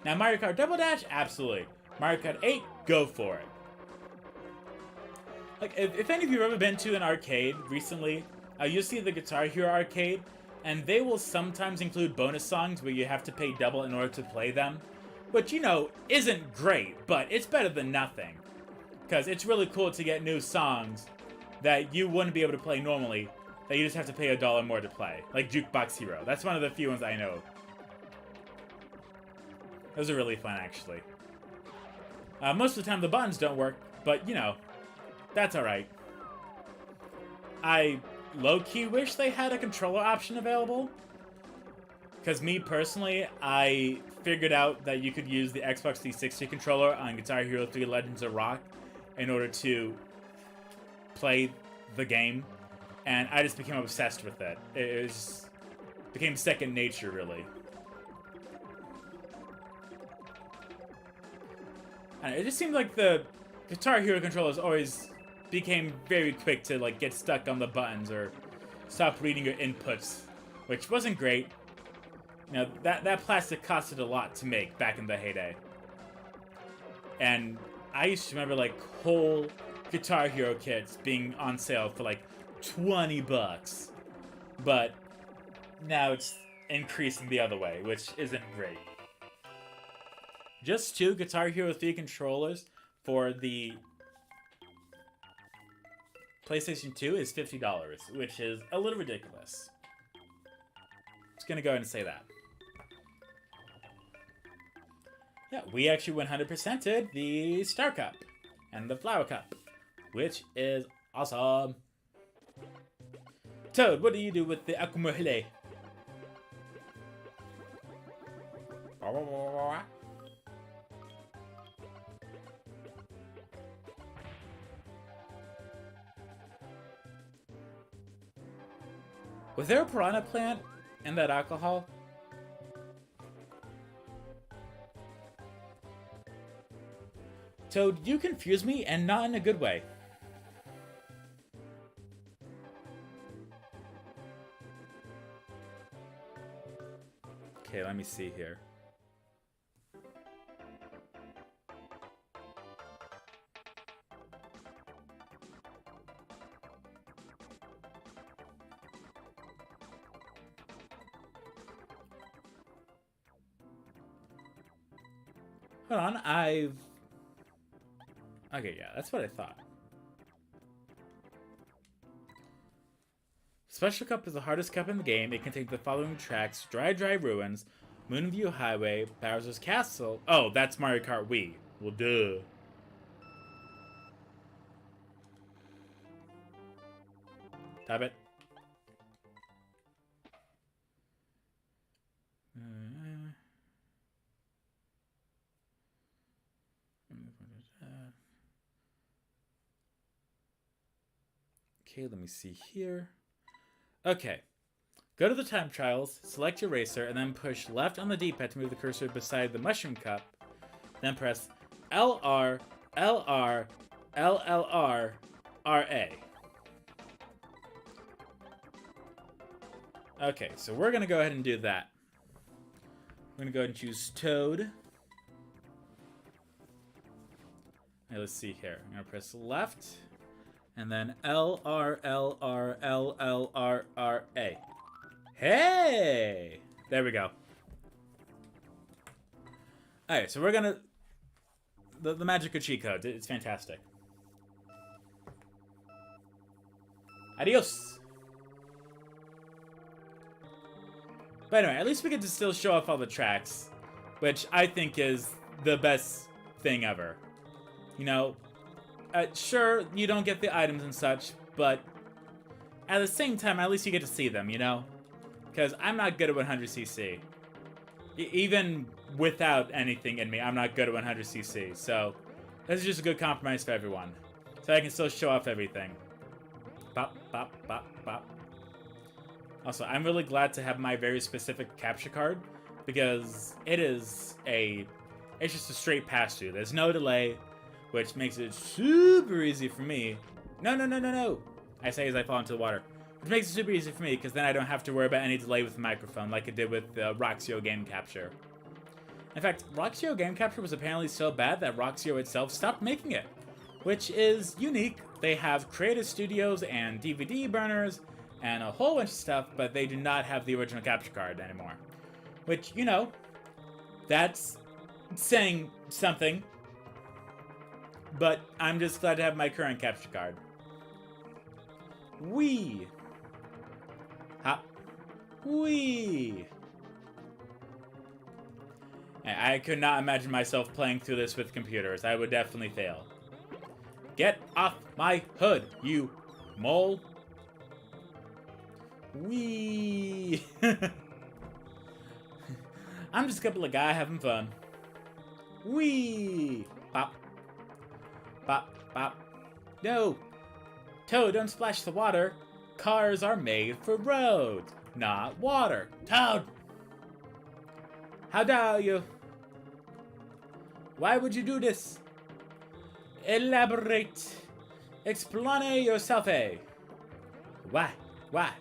Now Mario Kart Double Dash, absolutely. Mario Kart 8, go for it. Like, if any of you have ever been to an arcade recently, you'll see the Guitar Hero arcade, and they will sometimes include bonus songs where you have to pay double in order to play them. Which, you know, isn't great, but it's better than nothing. Because it's really cool to get new songs that you wouldn't be able to play normally, that you just have to pay $1 more to play. Like Jukebox Hero. That's one of the few ones I know. Those are really fun, actually. Most of the time the buttons don't work, but, you know, that's alright. I low-key wish they had a controller option available. Because me, personally, I figured out that you could use the Xbox 360 controller on Guitar Hero 3 Legends of Rock in order to play the game. And I just became obsessed with it. Became second nature, really. And it just seemed like the Guitar Hero controllers always became very quick to like get stuck on the buttons or stop reading your inputs, which wasn't great. You know, that plastic costed a lot to make back in the heyday. And I used to remember like whole Guitar Hero kits being on sale for like $20. But now it's increasing the other way, which isn't great. Just 2 Guitar Hero 3 controllers for the PlayStation 2 is $50, which is a little ridiculous. Just gonna go ahead and say that. Yeah, we actually 100%ed the Star Cup and the Flower Cup, which is awesome. Toad, what do you do with the Akumule? Was there a piranha plant in that alcohol? Toad, you confuse me, and not in a good way. Okay, let me see here. Hold on, Okay, yeah, that's what I thought. Special Cup is the hardest cup in the game. It contains the following tracks: Dry Dry Ruins, Moonview Highway, Bowser's Castle. Oh, that's Mario Kart Wii. Well, duh. Stop it. Okay, let me see here. Okay. Go to the time trials, select your racer, and then push left on the D-pad to move the cursor beside the mushroom cup. Then press LR, LR, LLR, RA. Okay, so we're going to go ahead and do that. We're going to go ahead and choose Toad. Okay, let's see here. I'm going to press left, and then LRLRLLRRA. Hey! There we go. Alright, so we're going to... The magic of cheat code. It's fantastic. Adios! But anyway, at least we get to still show off all the tracks, which I think is the best thing ever. You know, sure, you don't get the items and such, but at the same time, at least you get to see them, you know? Because I'm not good at 100cc. Even without anything in me, I'm not good at 100cc, so this is just a good compromise for everyone. So I can still show off everything. Bop, bop, bop, bop. Also, I'm really glad to have my very specific capture card, because it's just a straight pass-through. There's no delay, which makes it super easy for me. No. I say as I fall into the water. Which makes it super easy for me, because then I don't have to worry about any delay with the microphone, like it did with Roxio Game Capture. In fact, Roxio Game Capture was apparently so bad that Roxio itself stopped making it, which is unique. They have creative studios and DVD burners, and a whole bunch of stuff, but they do not have the original capture card anymore. Which, you know, that's saying something. But I'm just glad to have my current capture card. Wee! Hop. Wee! I could not imagine myself playing through this with computers. I would definitely fail. Get off my hood, you mole! Wee! I'm just a couple of guys having fun. Wee! Bop. Bop, bop. No! Toad, don't splash the water. Cars are made for roads, not water. Toad! How dare you? Why would you do this? Elaborate. Explain yourself, eh? Why? Why?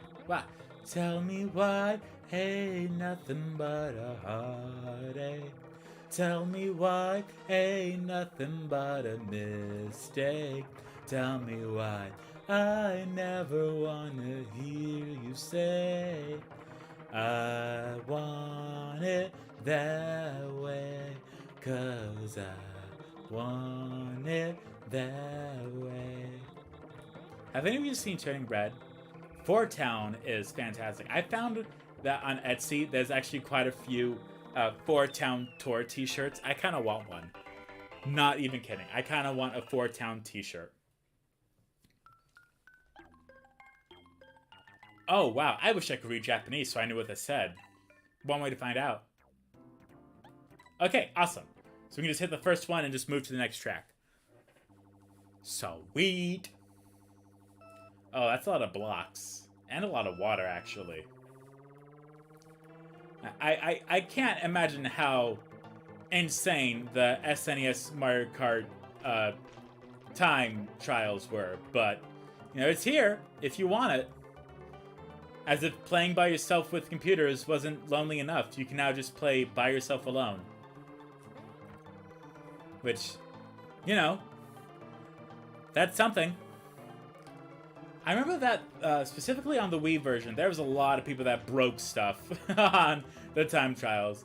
Tell me why, ain't nothing but a heartache. Tell me why, ain't nothing but a mistake. Tell me why, I never wanna hear you say I want it that way, 'cause I want it that way. Have any of you seen Turning Red? Four Town is fantastic. I found that on Etsy, there's actually quite a few Four Town tour t-shirts. I kind of want one. Not even kidding. I kind of want a Four Town t-shirt. Oh, wow. I wish I could read Japanese so I knew what this said. One way to find out. Okay, awesome. So we can just hit the first one and just move to the next track. Sweet. Oh, that's a lot of blocks. And a lot of water, actually. I can't imagine how insane the SNES Mario Kart time trials were. But, you know, it's here if you want it. As if playing by yourself with computers wasn't lonely enough. You can now just play by yourself alone. Which, you know, that's something. I remember that, specifically on the Wii version, there was a lot of people that broke stuff on the time trials.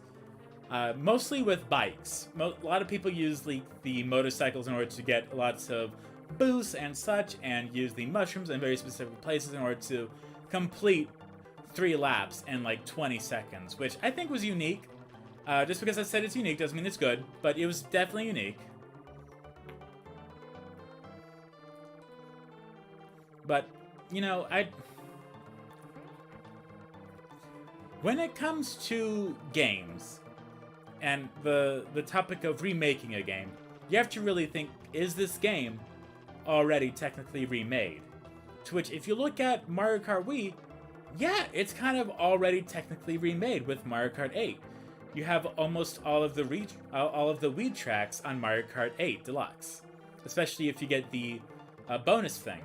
Mostly with bikes. A lot of people use the motorcycles in order to get lots of boosts and such, and use the mushrooms in very specific places in order to complete 3 laps in like 20 seconds, which I think was unique. Just because I said it's unique doesn't mean it's good, but it was definitely unique. But, you know, when it comes to games, and the topic of remaking a game, you have to really think, is this game already technically remade? To which, if you look at Mario Kart Wii, yeah, it's kind of already technically remade with Mario Kart 8. You have almost all of the Wii tracks on Mario Kart 8 Deluxe, especially if you get the bonus thing.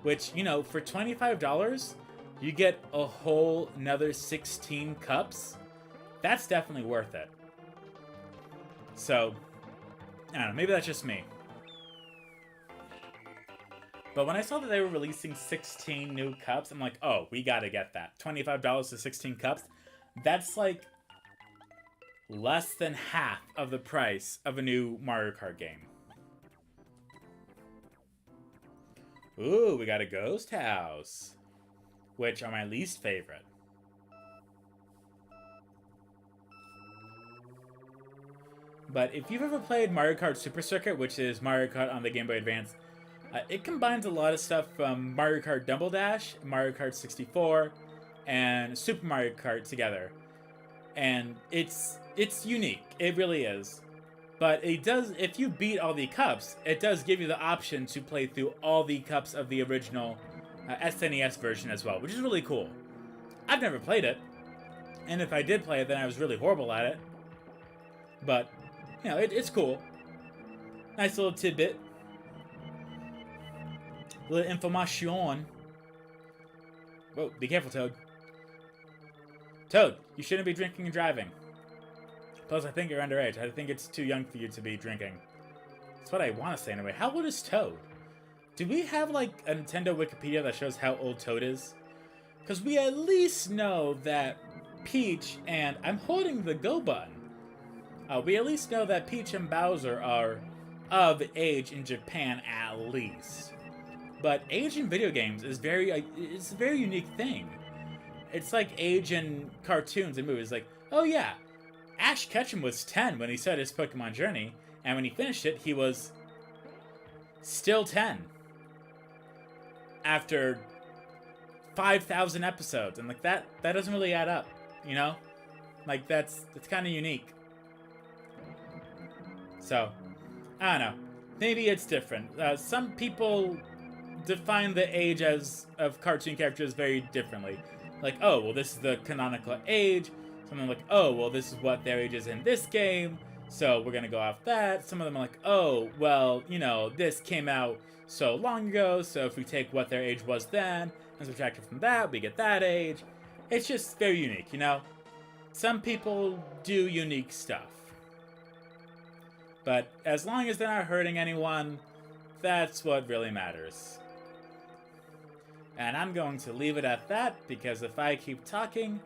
Which, you know, for $25, you get a whole another 16 cups. That's definitely worth it. So, I don't know, maybe that's just me. But when I saw that they were releasing 16 new cups, I'm like, oh, we gotta get that. $25 to 16 cups? That's like less than half of the price of a new Mario Kart game. Ooh, we got a ghost house, which are my least favorite. But if you've ever played Mario Kart Super Circuit, which is Mario Kart on the Game Boy Advance, it combines a lot of stuff from Mario Kart Double Dash, Mario Kart 64, and Super Mario Kart together. And it's unique. It really is. But it does, if you beat all the cups, it does give you the option to play through all the cups of the original SNES version as well, which is really cool. I've never played it. And if I did play it, then I was really horrible at it. But, you know, it's cool. Nice little tidbit. Little information. Whoa, be careful, Toad. Toad, you shouldn't be drinking and driving. Plus, I think you're underage. I think it's too young for you to be drinking. That's what I want to say anyway. How old is Toad? Do we have, like, a Nintendo Wikipedia that shows how old Toad is? Because we at least know that Peach and... I'm holding the go button. We at least know that Peach and Bowser are of age in Japan at least. But age in video games is it's a very unique thing. It's like age in cartoons and movies. Like, oh yeah, Ash Ketchum was 10 when he started his Pokemon journey, and when he finished it, he was still 10. After 5,000 episodes. And like that doesn't really add up, you know? Like that's kind of unique. So, I don't know. Maybe it's different. Some people define the age of cartoon characters very differently. Like, oh, well, this is the canonical age. Some of them are like, oh, well, this is what their age is in this game, so we're gonna go off that. Some of them are like, oh, well, you know, this came out so long ago, so if we take what their age was then and subtract it from that, we get that age. It's just very unique, you know? Some people do unique stuff. But as long as they're not hurting anyone, that's what really matters. And I'm going to leave it at that, because if I keep talking,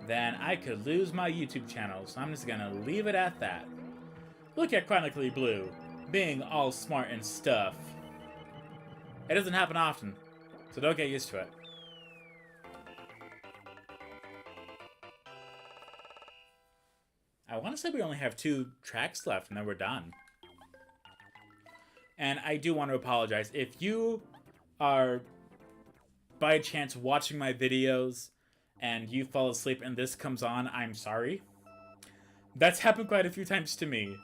then I could lose my YouTube channel, so I'm just gonna leave it at that. Look at Chronically Blue, being all smart and stuff. It doesn't happen often, so don't get used to it. I want to say we only have 2 tracks left, and then we're done. And I do want to apologize. If you are, by chance, watching my videos and you fall asleep and this comes on, I'm sorry. That's happened quite a few times to me.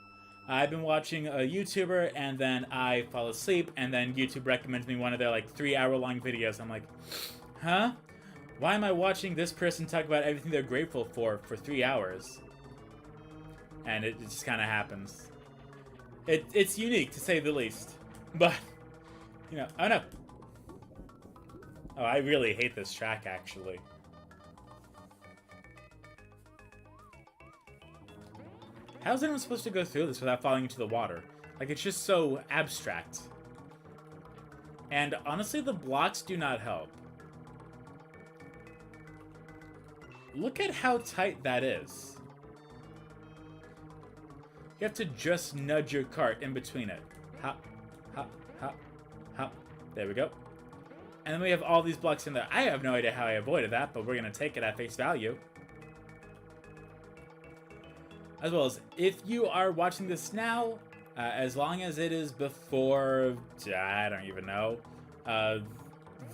I've been watching a YouTuber and then I fall asleep and then YouTube recommends me one of their like 3-hour-long videos. I'm like, huh? Why am I watching this person talk about everything they're grateful for 3 hours? And it just kind of happens. It's unique, to say the least. But, you know, oh no. Oh, I really hate this track, actually. How is anyone supposed to go through this without falling into the water? Like, it's just so abstract. And honestly, the blocks do not help. Look at how tight that is. You have to just nudge your cart in between it. Hop, hop, hop, hop. There we go. And then we have all these blocks in there. I have no idea how I avoided that, but we're going to take it at face value. As well as, if you are watching this now, as long as it is before, I don't even know,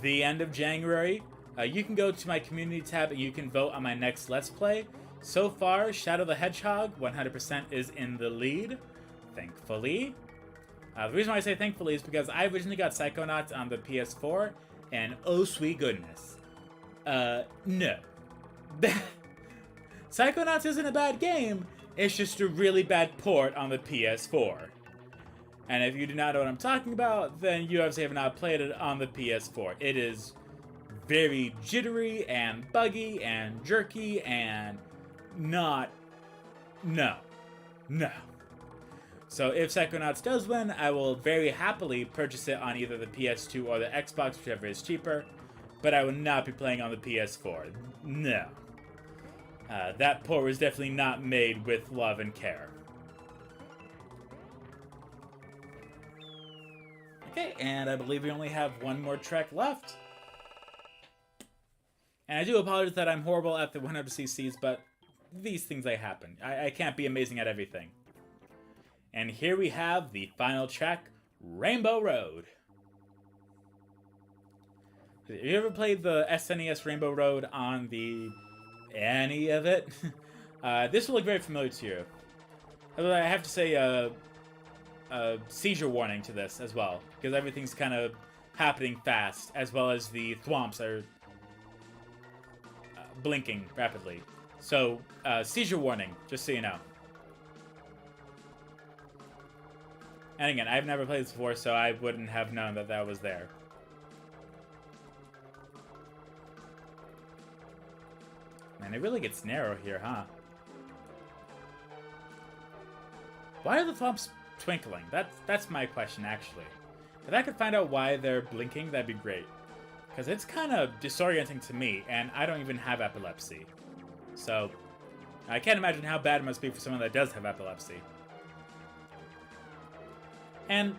the end of January, you can go to my community tab and you can vote on my next Let's Play. So far, Shadow the Hedgehog 100% is in the lead, thankfully. The reason why I say thankfully is because I originally got Psychonauts on the PS4, and oh sweet goodness. No. Psychonauts isn't a bad game, it's just a really bad port on the PS4. And if you do not know what I'm talking about, then you obviously have not played it on the PS4. It is very jittery and buggy and jerky and not... No. So if Psychonauts does win, I will very happily purchase it on either the PS2 or the Xbox, whichever is cheaper. But I will not be playing on the PS4. No. That port was definitely not made with love and care. Okay, and I believe we only have one more track left. And I do apologize that I'm horrible at the 100cc's, but these things happen. I can't be amazing at everything. And here we have the final track, Rainbow Road. Have you ever played the SNES Rainbow Road on the... any of it? This will look very familiar to you. Although I have to say a seizure warning to this as well, because everything's kind of happening fast, as well as the thwomps are blinking rapidly. So, seizure warning, just so you know. And again, I've never played this before, so I wouldn't have known that that was there. Man, it really gets narrow here, huh? Why are the thwomps twinkling? That's my question, actually. If I could find out why they're blinking, that'd be great. Because it's kind of disorienting to me, and I don't even have epilepsy. So, I can't imagine how bad it must be for someone that does have epilepsy. And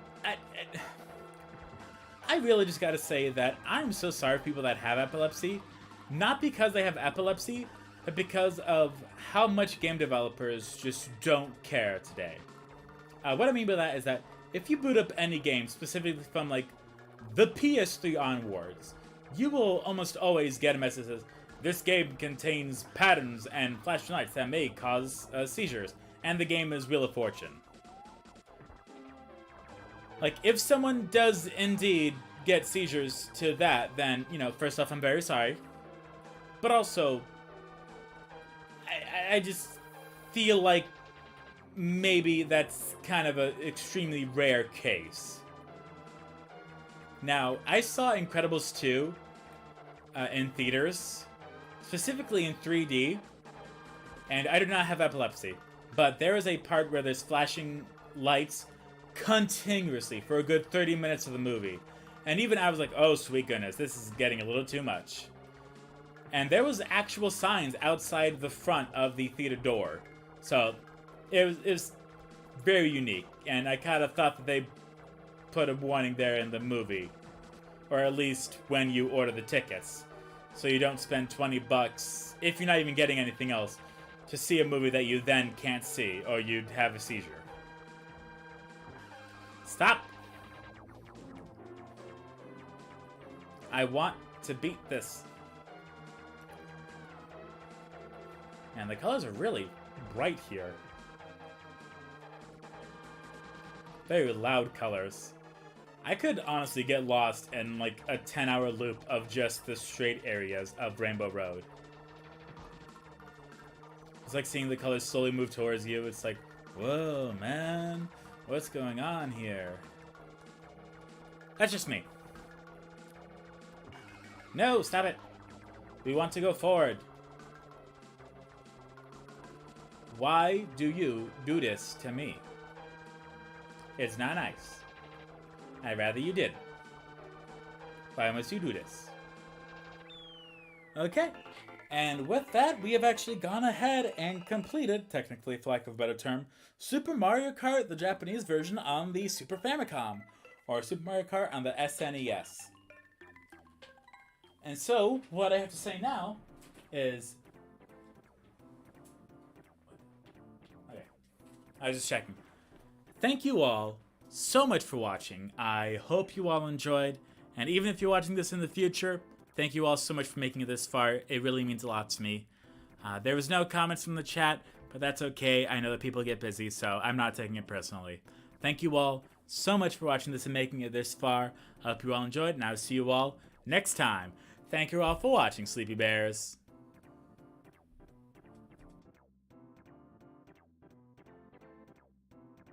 I really just gotta say that I'm so sorry for people that have epilepsy. Not because they have epilepsy, but because of how much game developers just don't care today. What I mean by that is that if you boot up any game, specifically from like the PS3 onwards, you will almost always get a message that says, this game contains patterns and flashing lights that may cause seizures, and the game is Wheel of Fortune. Like, if someone does indeed get seizures to that, then, you know, first off, I'm very sorry. But also, I just feel like maybe that's kind of an extremely rare case. Now, I saw Incredibles 2 in theaters, specifically in 3D, and I do not have epilepsy. But there is a part where there's flashing lights continuously for a good 30 minutes of the movie. And even I was like, oh sweet goodness, this is getting a little too much. And there was actual signs outside the front of the theater door. So it was very unique. And I kind of thought that they put a warning there in the movie. Or at least when you order the tickets. So you don't spend $20, if you're not even getting anything else, to see a movie that you then can't see, or you'd have a seizure. Stop! I want to beat this. And the colors are really bright here. Very loud colors. I could honestly get lost in like a 10-hour loop of just the straight areas of Rainbow Road. It's like seeing the colors slowly move towards you. It's like, whoa, man. What's going on here? That's just me. No, stop it. We want to go forward. Why do you do this to me? It's not nice. I'd rather you didn't. Why must you do this? Okay. And with that, we have actually gone ahead and completed, technically for lack of a better term, Super Mario Kart, the Japanese version on the Super Famicom, or Super Mario Kart on the SNES. And so, what I have to say now is... Okay, I was just checking. Thank you all so much for watching. I hope you all enjoyed, and even if you're watching this in the future, thank you all so much for making it this far. It really means a lot to me. There was no comments from the chat, but that's okay. I know that people get busy, so I'm not taking it personally. Thank you all so much for watching this and making it this far. I hope you all enjoyed, and I'll see you all next time. Thank you all for watching, Sleepy Bears.